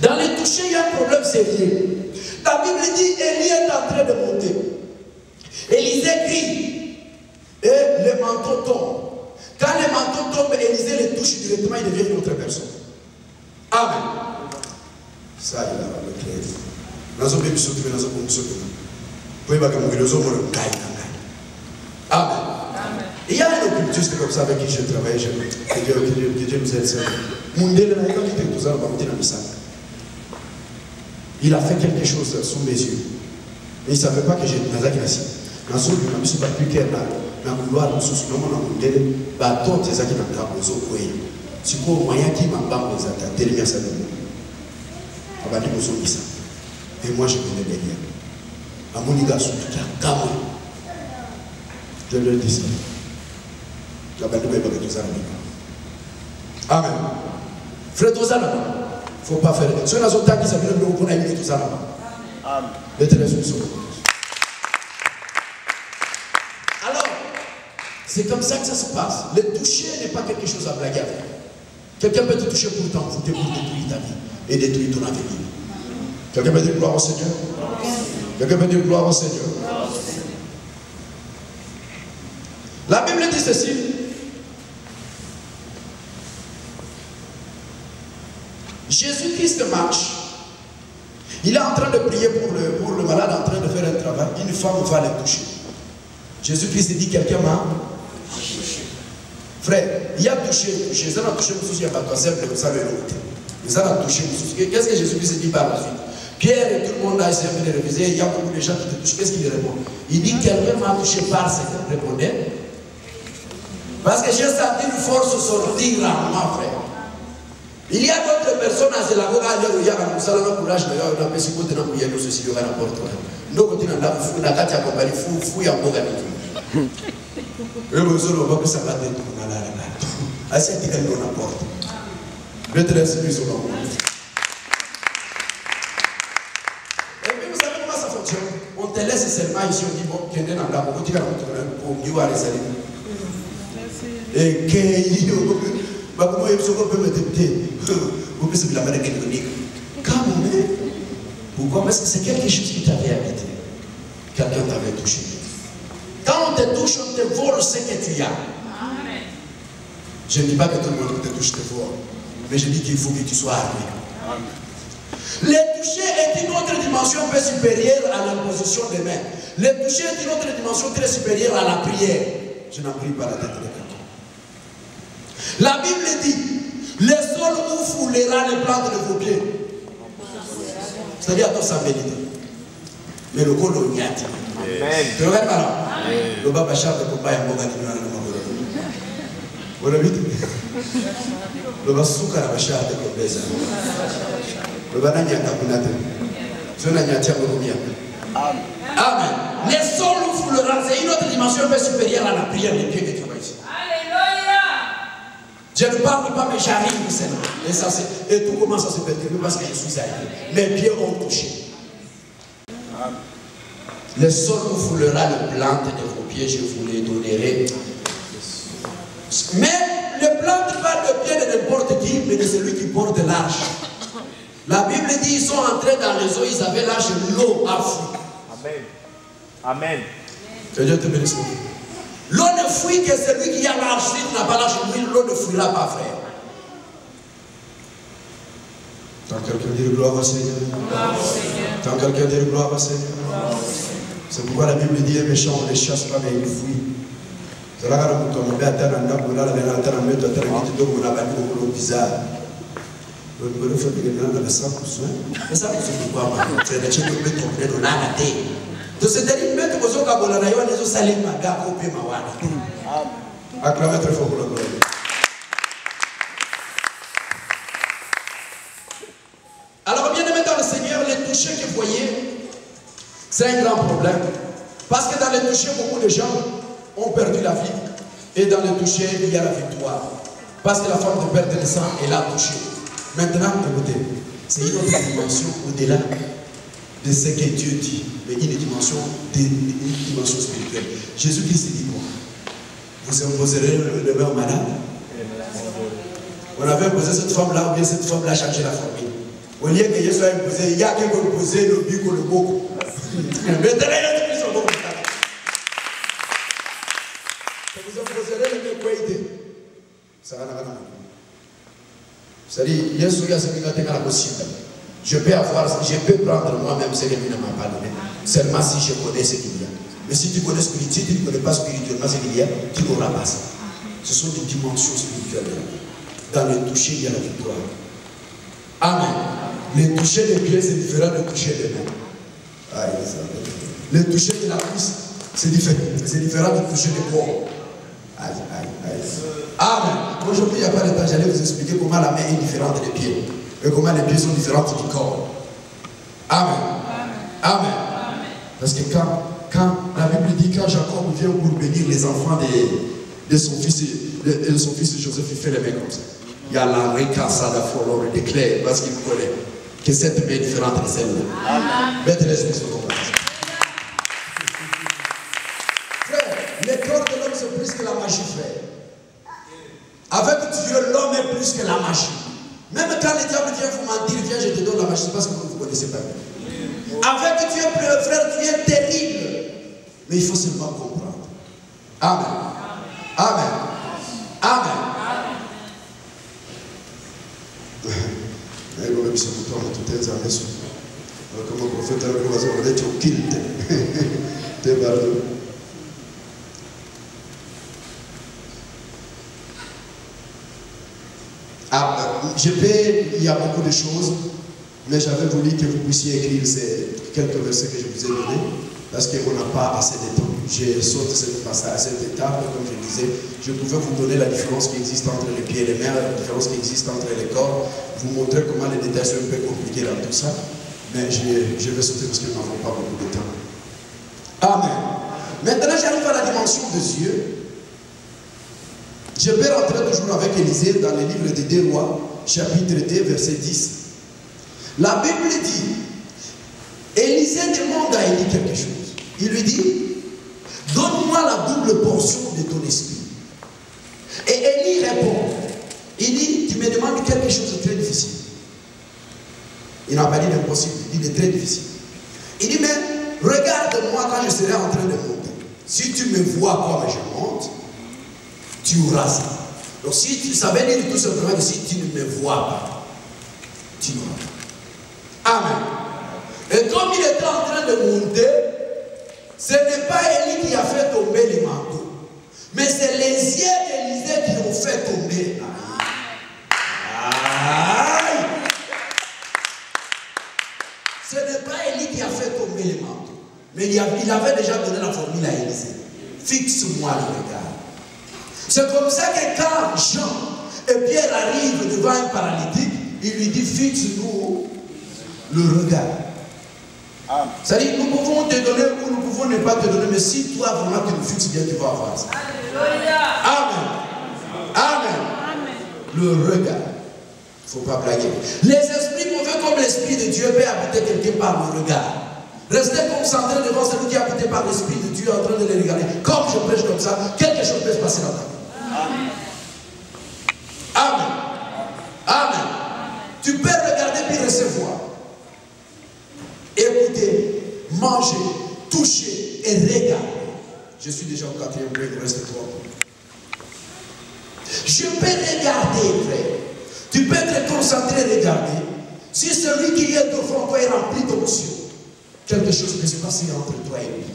Dans les toucher, il y a un problème sérieux. La Bible dit Élie est en train de monter. Élisée crie. Et le manteau tombe. Quand le manteau tombe, Élisée le touche directement, il devient une autre personne. Amen. Ça, il a le clair. Amen. Il y a un occultiste comme ça avec qui je travaille, que Dieu nous aide. Il a fait quelque chose sous mes yeux. Mais il ne savait pas que j'étais dans la classe. Dans ce moment, je ne suis pas plus clair là. Dans le couloir, nous sommes dans le monde. Bateau, c'est ça qui m'a dit. C'est pour moyen qui m'a dit. Tellement ça de moi. Et moi, je venais derrière. À mon égard, surtout, je leur dis ça. Amen. Frère Tozana, il ne faut pas faire. Si on a son temps qui s'appelle le groupe, on a mis Tozana. Amen. Alors, c'est comme ça que ça se passe. Le toucher n'est pas quelque chose à blaguer avec. Quelqu'un peut te toucher pour t'envoûter, pour détruire ta vie et détruire ton avenir. Quelqu'un peut dire gloire au Seigneur? Quelqu'un peut dire gloire au Seigneur? La Bible dit ceci. Jésus-Christ marche. Il est en train de prier pour le malade, en train de faire un travail. Une femme va le toucher. Jésus-Christ dit quelqu'un m'a touché. Frère, il y a touché. Ça n'a touché, il n'y a pas de simple, vous savez l'autre. Ça n'a touché. Qu'est-ce que Jésus-Christ dit par la suite? Pierre et tout le monde a essayé de réviser. Il y a beaucoup de gens qui te touchent. Qu'est-ce qu'il répond? Il dit quelqu'un m'a touché par ce qu'il répondait. Parce que j'ai senti une force sortir en moi, frère. Il y a d'autres personnes à la voix à l'heure où il y a un salon courage, il y a un peu de côté dans le ceci, il y a un porte. Nous continuons à fou, la carte à compagnie, fou, il y a un bon gars. Et vous savez, on va que ça va être tout dans la carte. À cette idée, on apporte. Je te laisse plus au nom. Et puis, vous savez comment ça fonctionne? On te laisse seulement ici, on dit, bon, qu'il y a un là, on continue à pour mieux aller salir. Et qu'il y a comment il peut me députer? Vous pouvez se la manière économique. Quand même, pourquoi? Parce que c'est quelque chose qui t'avait habité. Quelqu'un t'avait touché. Quand on te touche, on te vole ce que tu as. Je ne dis pas que tout le monde te touche, te vole. Mais je dis qu'il faut que tu sois armé. Le toucher est une autre dimension un peu supérieure à l'imposition des mains. Le toucher est une autre dimension très supérieure à la prière. Je n'en prie pas la tête de quelqu'un. La Bible dit, Le sol où foulera les plantes de vos pieds. C'est-à-dire à toi, ça mérite. Mais le col au niat. Tu regardes par là. Le baba char de combat est mort à l'image de mon gars. Vous l'avez vu? Le baba souka la char de combat. Le baba n'a pas de je n'ai pas de amen. Les sols où foulera, c'est une autre dimension un peu supérieure à la prière des pieds que tu vois ici. Alléluia. Je ne parle pas, mais j'arrive au Seigneur. Et tout commence à se perturber parce que je suis ailleurs. Mes pieds ont touché. Le sol où foulera le plante de vos pieds, je vous les donnerai. Mais le plante pas le pied de n'importe qui, mais de celui qui porte l'arche. La Bible dit ils sont entrés dans les eaux, ils avaient l'arche, l'eau a fui. Amen. Amen. Que Dieu te bénisse. L'eau ne fuit que celui qui a l'arche. Si tu n'as pas l'arche, l'eau ne fuira pas, frère. Quand quelqu'un dit gloire au Seigneur. Quand quelqu'un dit gloire au Seigneur. C'est pourquoi la Bible dit un méchant, on ne les chasse pas, mais il fuit. C'est là que nous sommes à terre, on a la terre, on a la terre, on a la bizarre. Le fait que les gens avaient 100%. Mais ça, c'est pourquoi c'est le chien qui peut tomber dans la tête. Donc, c'est d'ailleurs mettre aux autres à la les autres salim à gars au pays mawana. Acclamez très fort pour la gloire. Alors, bien aimé dans le Seigneur, les touchés que vous voyez, c'est un grand problème. Parce que dans les touchés, beaucoup de gens ont perdu la vie. Et dans les touchés, il y a la victoire. Parce que la femme de perdre le sang, elle a touché. Maintenant, écoutez, c'est une autre dimension au-delà de ce que Dieu dit, mais une dimension spirituelle. Jésus-Christ dit quoi? Vous imposerez le meurtre malade. On avait imposé cette femme-là, ou bien cette femme-là a changé la famille. Au lieu que Jésus soit imposé, il y a quelqu'un qui a imposé le but ou le beaucoup. Maintenant, il y a des gens qui vous imposerez le meurtre quoi idée. Ça va n'a pas. C'est-à-dire, je peux prendre moi-même ce que lui ne m'a pas donné. Seulement si je connais ce qu'il y a. Mais si tu connais spirituellement, si tu ne connais pas spirituellement ce qu'il y a, tu n'auras pas ça. Ce sont des dimensions spirituelles. Dans le toucher, il y a la victoire. Amen. Le toucher des pieds, c'est différent du toucher des mains. Le toucher de la cuisse, c'est différent du toucher des corps. Amen. Aujourd'hui, il n'y a pas de temps, j'allais vous expliquer comment la main est différente des pieds. Et comment les pieds sont différents du corps. Amen. Amen. Parce que quand la Bible dit, quand Jacob vient pour bénir les enfants de son fils Joseph, il fait les mains comme ça. Il y a la récassade pour l'homme déclare, parce qu'il connaît que cette main est différente de celle-là. Mettez les yeux sur le corps. Frère, le corps de l'homme c'est plus que la magie, frère. Avec Dieu, l'homme est plus que la magie. Même quand le diable vient vous mentir, viens, je te donne la magie, c'est parce que vous ne vous connaissez pas. Avec Dieu, frère, tu es terrible. Mais il faut seulement comprendre. Amen. Amen. Amen. Comme le prophète a dit, tu quittes. Il y a beaucoup de choses, mais j'avais voulu que vous puissiez écrire ces quelques versets que je vous ai donnés, parce qu'on n'a pas assez de temps. J'ai sauté cette étape, comme je disais, je pouvais vous donner la différence qui existe entre les pieds et les mains, la différence qui existe entre les corps, vous montrer comment les détails sont un peu compliqués dans tout ça, mais je vais sauter parce que nous n'avons pas beaucoup de temps. Amen. Maintenant, j'arrive à la dimension de Dieu. Je vais rentrer toujours avec Élisée dans le livre des 2 Rois, chapitre 2, verset 10. La Bible dit, Élisée demande à Élie quelque chose. Il lui dit, donne-moi la double portion de ton esprit. Et Élie répond, il dit, tu me demandes quelque chose de très difficile. Il n'a pas dit d'impossible, il dit de très difficile. Il dit, mais regarde-moi quand je serai en train de monter. Si tu me vois comme je monte, tu auras ça. Donc si tu savais dire tout simplement que si tu ne me vois pas, tu n'auras pas. Amen. Et comme il était en train de monter, ce n'est pas Élie qui a fait tomber les manteaux, mais c'est les yeux d'Élisée qui ont fait tomber. Ce n'est pas Élie qui a fait tomber les manteaux. Mais il avait déjà donné la formule à Élisée. Fixe-moi le regard. C'est comme ça que quand Jean et Pierre arrivent devant un paralytique, il lui dit fixe-nous le regard. C'est-à-dire nous pouvons te donner ou nous pouvons ne pas te donner, mais si toi vraiment tu nous fixes bien, tu vas avoir ça. Amen. Amen. Le regard. Il ne faut pas blaguer. Les esprits mauvais comme l'esprit de Dieu peut habiter quelqu'un par le regard. Restez concentré devant celui qui est habité par l'esprit de Dieu en train de les regarder. Comme je prêche comme ça, quelque chose peut se passer dans ta vie. Amen. Amen. Tu peux regarder puis recevoir. Écouter, manger, toucher et regarder. Je suis déjà au 4e point, il me reste 3 points. Je peux regarder, frère. Tu peux être concentré et regarder. Si celui qui est devant toi est rempli d'onction, quelque chose peut se passer entre toi et lui.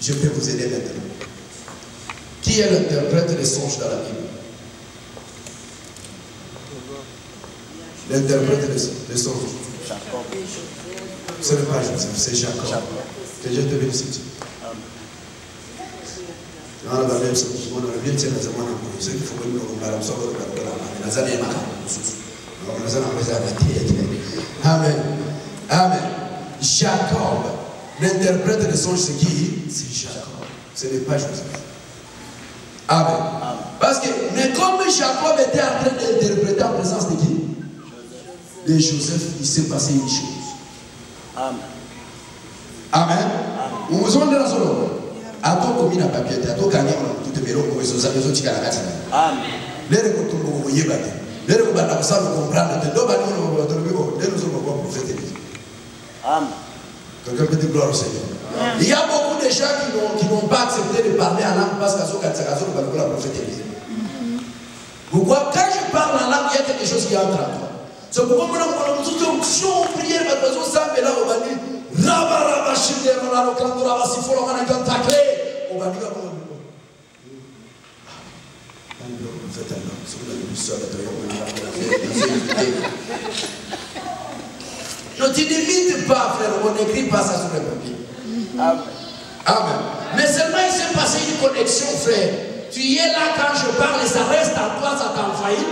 Je peux vous aider maintenant. Qui est l'interprète des songes dans la Bible? L'interprète des songes. Ce n'est pas Joseph, c'est Jacob. Que Dieu te bénisse. Amen. Amen. Jacob, l'interprète de songe, c'est qui? C'est Jacob. Ce n'est pas Joseph. Amen. Parce que, mais comme Jacob était en train d'interpréter en présence de qui? De Joseph, il s'est passé une chose. Amen. Amen. Vous vous rendez dans son nom. Ato komina papier, ato kanya on tout mero ko ezo tika la kati. Amen. Lere ko tumbo ko yebate. Lere ko banda ko sabe comprendre te do ba no ko to bibo, lere so ko prophète. Amen. Quelqu'un peut dire gloire au Seigneur. Il y a beaucoup de gens qui n'ont pas accepté de parler en langue parce qu'ils ont la prophète. Pourquoi quand je parle en langue, il y a quelque chose qui entre en toi. C'est pourquoi nous avons toute option prière par besoin ça mais là on va dire Raba shinde rolalo kandura basifolo kana kantakle on va dire ne t'imite pas frère, on n'écrit pas ça sur le papier. Amen. Mais seulement il s'est passé une connexion frère. Tu y es là quand je parle et ça reste en toi, ça t'envahit.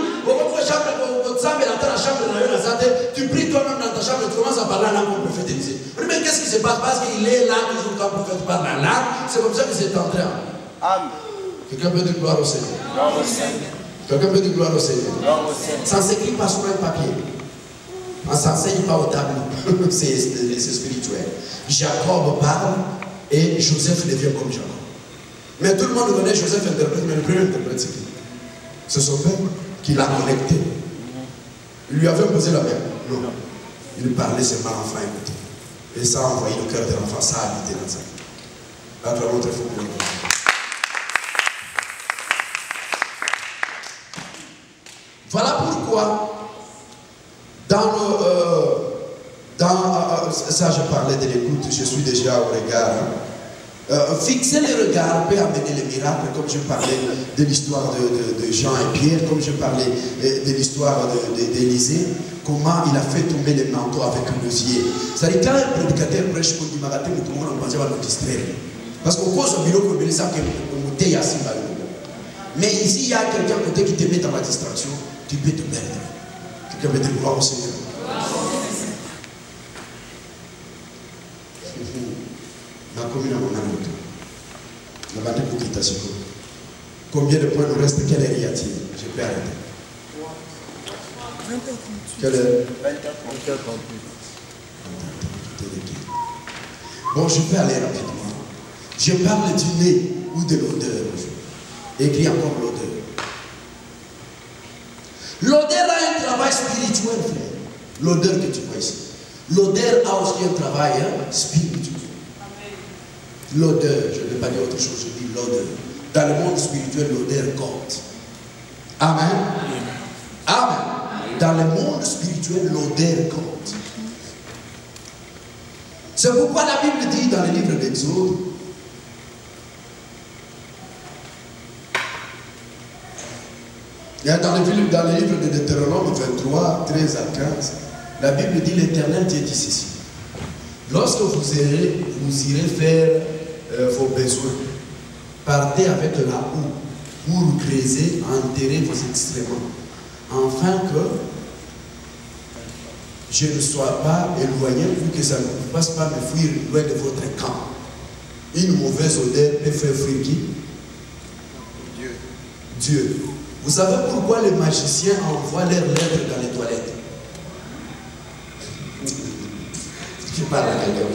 Tu pries toi-même dans ta chambre et tu commences à parler en langue pour prophétiser. Mais qu'est-ce qui se passe? Parce qu'il est là toujours quand le prophète parle en langue. C'est comme ça que c'est entré en moi. Amen. Quelqu'un peut dire gloire au Seigneur. Quelqu'un peut dire gloire au Seigneur. Ça ne s'écrit pas sur un papier. On ne s'enseigne pas au tableau. C'est spirituel. Jacob parle et Joseph devient comme Jacob. Mais tout le monde connaît Joseph interprète, mais le premier interprète c'est qui? C'est son père qui l'a connecté. Il lui avait posé la main. Non. Il parlait seulement l'enfant écouté. Et ça a envoyé le cœur de l'enfant, ça a habité dans sa vie. Là, tu vas montrer faux pour le monde. Voilà pourquoi, ça je parlais de l'écoute, je suis déjà au regard. Fixer le regard peut amener les miracles, comme je parlais de l'histoire de Jean et Pierre, comme je parlais de l'histoire d'Élisée, comment il a fait tomber les manteaux avec un osier. C'est-à-dire quand un prédicateur prêche pour du magasin, tout le monde va nous distraire. Parce qu'au cause du bureau, on ça que on est assis. Mais ici, il y a quelqu'un côté qui te met dans la distraction, tu peux te perdre. Quelqu'un peut te gloire au Seigneur. Combien de points nous reste? Quelle heure y a-t-il? Je peux arrêter. Quelle heure? 20h38. Bon, je peux aller rapidement. Je parle du nez ou de l'odeur. Écris encore l'odeur. L'odeur a un travail spirituel, frère. L'odeur que tu vois ici. L'odeur a aussi un travail spirituel. L'odeur, je ne vais pas dire autre chose, je dis l'odeur. Dans le monde spirituel, l'odeur compte. Amen. Amen. Dans le monde spirituel, l'odeur compte. C'est pourquoi la Bible dit dans le livre d'Exode, dans le livre de Deutéronome 23, 13 à 15, la Bible dit l'Éternel Dieu dit ceci. Lorsque vous irez faire vos besoins, partez avec la houe pour creuser, enterrer vos excréments, afin que je ne sois pas éloigné pour que ça ne vous fasse pas me fuir loin de votre camp. Une mauvaise odeur peut faire fuir qui? Dieu. Vous savez pourquoi les magiciens envoient leurs lettres dans les toilettes? Je parle à quelqu'un.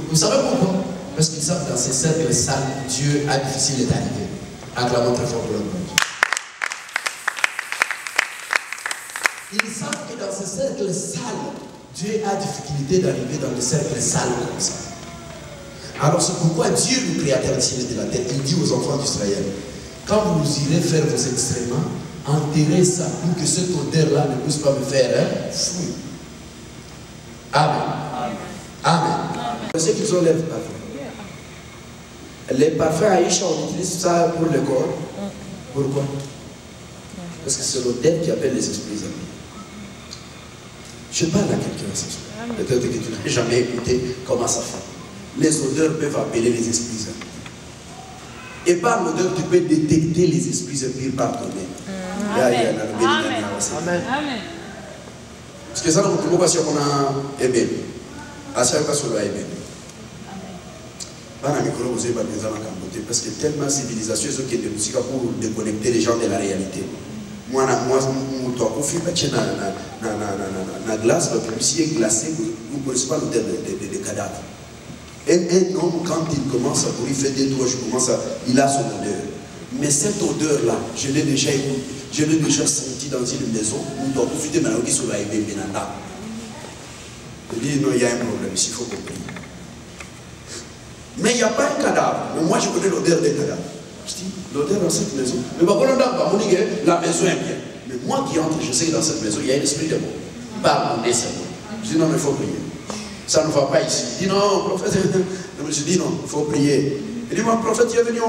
Vous savez pourquoi? Parce qu'ils savent que dans ces cercles sales, Dieu a difficile d'arriver. Acclamons très fort pour le monde. Ils savent que dans ces cercles sales, Dieu a difficulté d'arriver dans les cercles sales comme ça. Alors c'est pourquoi Dieu, le créateur du ciel et de la terre, il dit aux enfants d'Israël, quand vous irez faire vos excréments, enterrez ça pour que cette odeur-là ne puisse pas me faire fuir. Amen. Amen. Vous savez qu'ils ont l'air parfum. Les parfums Aïcha, on utilise ça pour le corps. Pourquoi? Parce que c'est l'odeur qui appelle les esprits amis. Je parle à quelqu'un ce soir. Peut-être que tu n'as jamais écouté comment ça fait. Les odeurs peuvent appeler les esprits amis. Et par l'odeur, tu peux détecter les esprits amis par ton nez. Amen. Amen. Parce que ça, nous ne pouvons pas si on a aimé. Parce que tellement civilisation, ils ont des musiques pour déconnecter les gens de la réalité. Moi, je suis na glace, la publicité est glacée, vous ne connaissez pas l'odeur des cadavres. Et un homme, quand il commence à courir, il fait 2-3 jours, il a son odeur. Mais cette odeur-là, je l'ai déjà écoutée, je l'ai déjà sentie dans une maison, où doit profiter maintenant qu'il soit aimé maintenant. Je dis, non, il y a un problème ici, il faut qu'on prie. Mais il n'y a pas un cadavre. Mais moi, je connais l'odeur des cadavres. Je dis, l'odeur dans cette maison. Mais par contre, la maison est bien. Mais moi qui entre, je sais que dans cette maison, il y a un esprit de mort. Par mon décès. Je dis, non, mais il faut prier. Ça ne va pas ici. Il dit, non, prophète. Je dis, non, il faut prier. Il dit, moi, prophète, tu es venu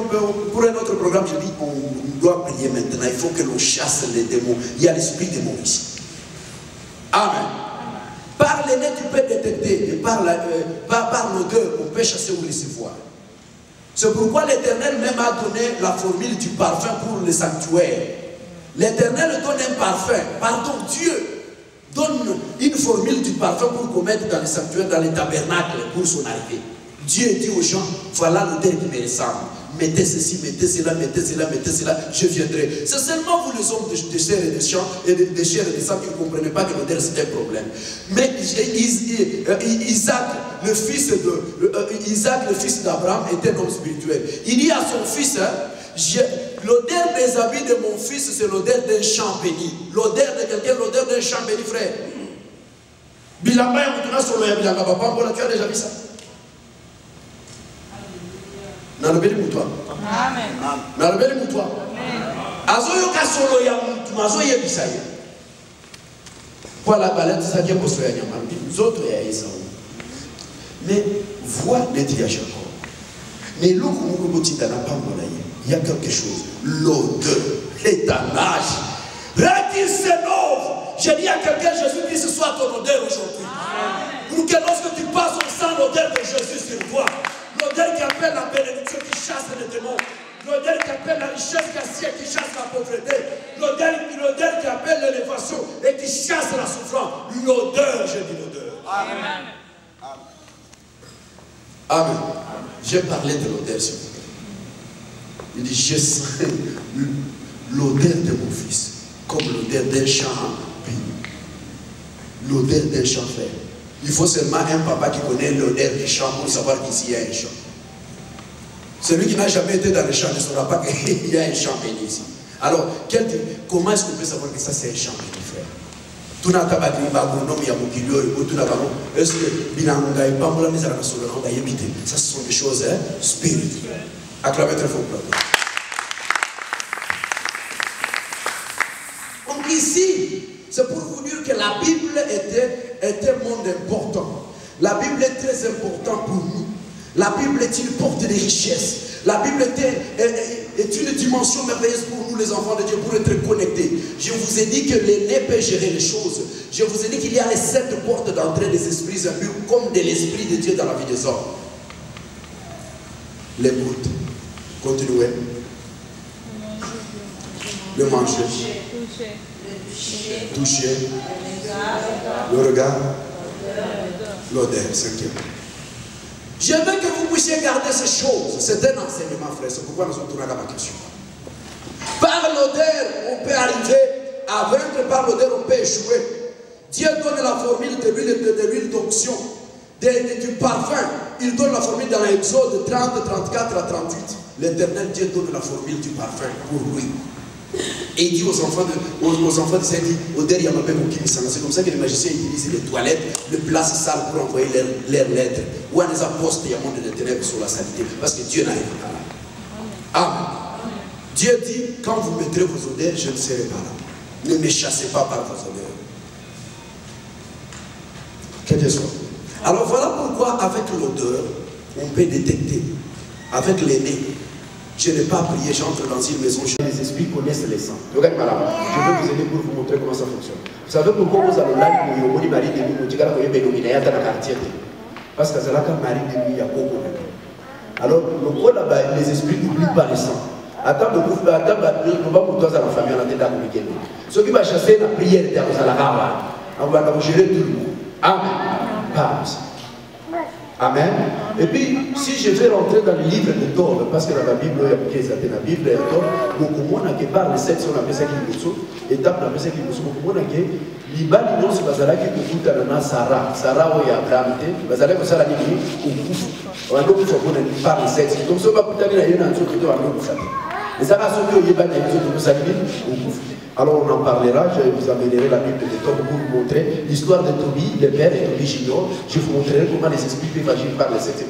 pour un autre programme. Je dis, on doit prier maintenant. Il faut que l'on chasse les démons. Il y a l'esprit démon ici. Amen. Par les nez, tu peux détecter. Et par l'odeur, on peut chasser ou laisser voir. C'est pourquoi l'Éternel même a donné la formule du parfum pour les sanctuaires. L'Éternel donne un parfum. Pardon, Dieu donne une formule du parfum pour qu'on mette dans les sanctuaires, dans les tabernacles, pour son arrivée. Dieu dit aux gens, voilà l'odeur qui me ressemble. Mettez ceci, mettez cela, mettez cela, mettez cela, je viendrai. C'est seulement vous les hommes de chair et de sang et de chair et de sang qui ne comprenez pas que l'odeur c'est un problème. Mais Isaac, le fils d'Abraham, était un homme spirituel. Il dit à son fils, l'odeur des habits de mon fils, c'est l'odeur d'un champ béni. L'odeur de quelqu'un, l'odeur d'un champ béni, frère. Bilamba, tu as déjà vu ça? Nalobeli mutwa. Amen. Nalobeli mutwa. Azoyo kasolo ya mtu, azoye bisaye. Pour la balade, ça qui est posté à Nyama. Nous autres, il y a ça. Mais voix d'être à chaque fois. Mais l'eau qu'on peut dire dans la parole, il y a quelque chose. L'odeur, l'étalage. Là-qu'il s'énove. Je dis à quelqu'un, Jésus-Christ soit ton odeur aujourd'hui. Pour que lorsque tu passes, on sent l'odeur de Jésus sur toi. L'odeur qui appelle la bénédiction, qui chasse les démons. L'odeur qui appelle la richesse, qui chasse la pauvreté. L'odeur qui appelle l'élévation et qui chasse la souffrance. L'odeur, je dis l'odeur. Amen. Amen. J'ai parlé de l'odeur, s'il vous plaît. Il dit, je sens l'odeur de mon fils, comme l'odeur d'un champ béni. L'odeur d'un champ frère. Il faut seulement un papa qui connaît l'odeur du champ pour savoir qu'ici il y a un champ. Celui qui n'a jamais été dans le champ ne saura pas qu'il y a un champ béni ici. Alors, comment est-ce qu'on peut savoir que ça c'est un champ béni, frère? Tout n'a pas dit, est-ce que ça ce sont des choses spirituelles. Acclamez très fort. Donc ici, c'est pour vous dire que la Bible est un monde important. La Bible est très importante pour nous. La Bible est une porte de richesse. La Bible est une dimension merveilleuse pour nous les enfants de Dieu, pour être connectés. Je vous ai dit que l'aîné peut gérer les choses. Je vous ai dit qu'il y a les 7 portes d'entrée des esprits impurs comme de l'Esprit de Dieu dans la vie des hommes. L'écoute. Continuez. Le manger. Toucher. Le regard. L'odeur. 5e. Je veux que vous puissiez garder ces choses. C'est un enseignement, frère. C'est pourquoi nous sommes tournés à ma question. Par l'odeur, on peut arriver à vaincre. Par l'odeur, on peut échouer. Dieu donne la formule de l'huile d'onction, du parfum. Il donne la formule dans l'Exode 30, 34 à 38. L'Éternel Dieu donne la formule du parfum pour lui. Et il dit aux enfants d'Israël, c'est comme ça que les magiciens utilisent les toilettes, les places sales pour envoyer leurs lettres. Ou à des apôtres, il y a un monde de ténèbres sur la saleté. Parce que Dieu n'arrive pas là. Amen. Dieu dit, quand vous mettrez vos odeurs, je ne serai pas là. Ne me chassez pas par vos odeurs. Que Dieu soit. Alors voilà pourquoi avec l'odeur, on peut détecter. Avec les nez. Je n'ai pas prié, j'entre dans une maison, les esprits connaissent les sangs. Je vais vous aider pour vous montrer comment ça fonctionne. Vous savez pourquoi vous allez là, vous avez Marie de Mou, parce que c'est là que Marie de Mou, il y a beaucoup. Alors, les esprits n'oublient pas les sangs. Attends, vous ne pouvez pas vous à la famille, on a été communiqué. Ce qui va chasser la prière, on va vous gérer tout le monde. Amen. Amen. Et puis, si je vais rentrer dans le livre de Tord, parce que dans la Bible, il y a marqué ça, dans la Bible, il y a Tord, beaucoup de gens parlent de cette on appelle ça qui est étape, on appelle ça qui est beaucoup de gens qui libali non se basala qui kukuta na Sarah o ya Abraham te basala ko sala ni ukufu wando kufa kuna ni parle sexe donc so ba kutani na yena nzo to wando kufa et ça va se que yeba na nzo to sala ni ukufu. Alors on en parlera, je vous amènerai la Bible de Tord pour vous montrer l'histoire de Tobie, le père et Tobie Junior. Je vous montrerai comment les esprits peuvent agir par les sexe.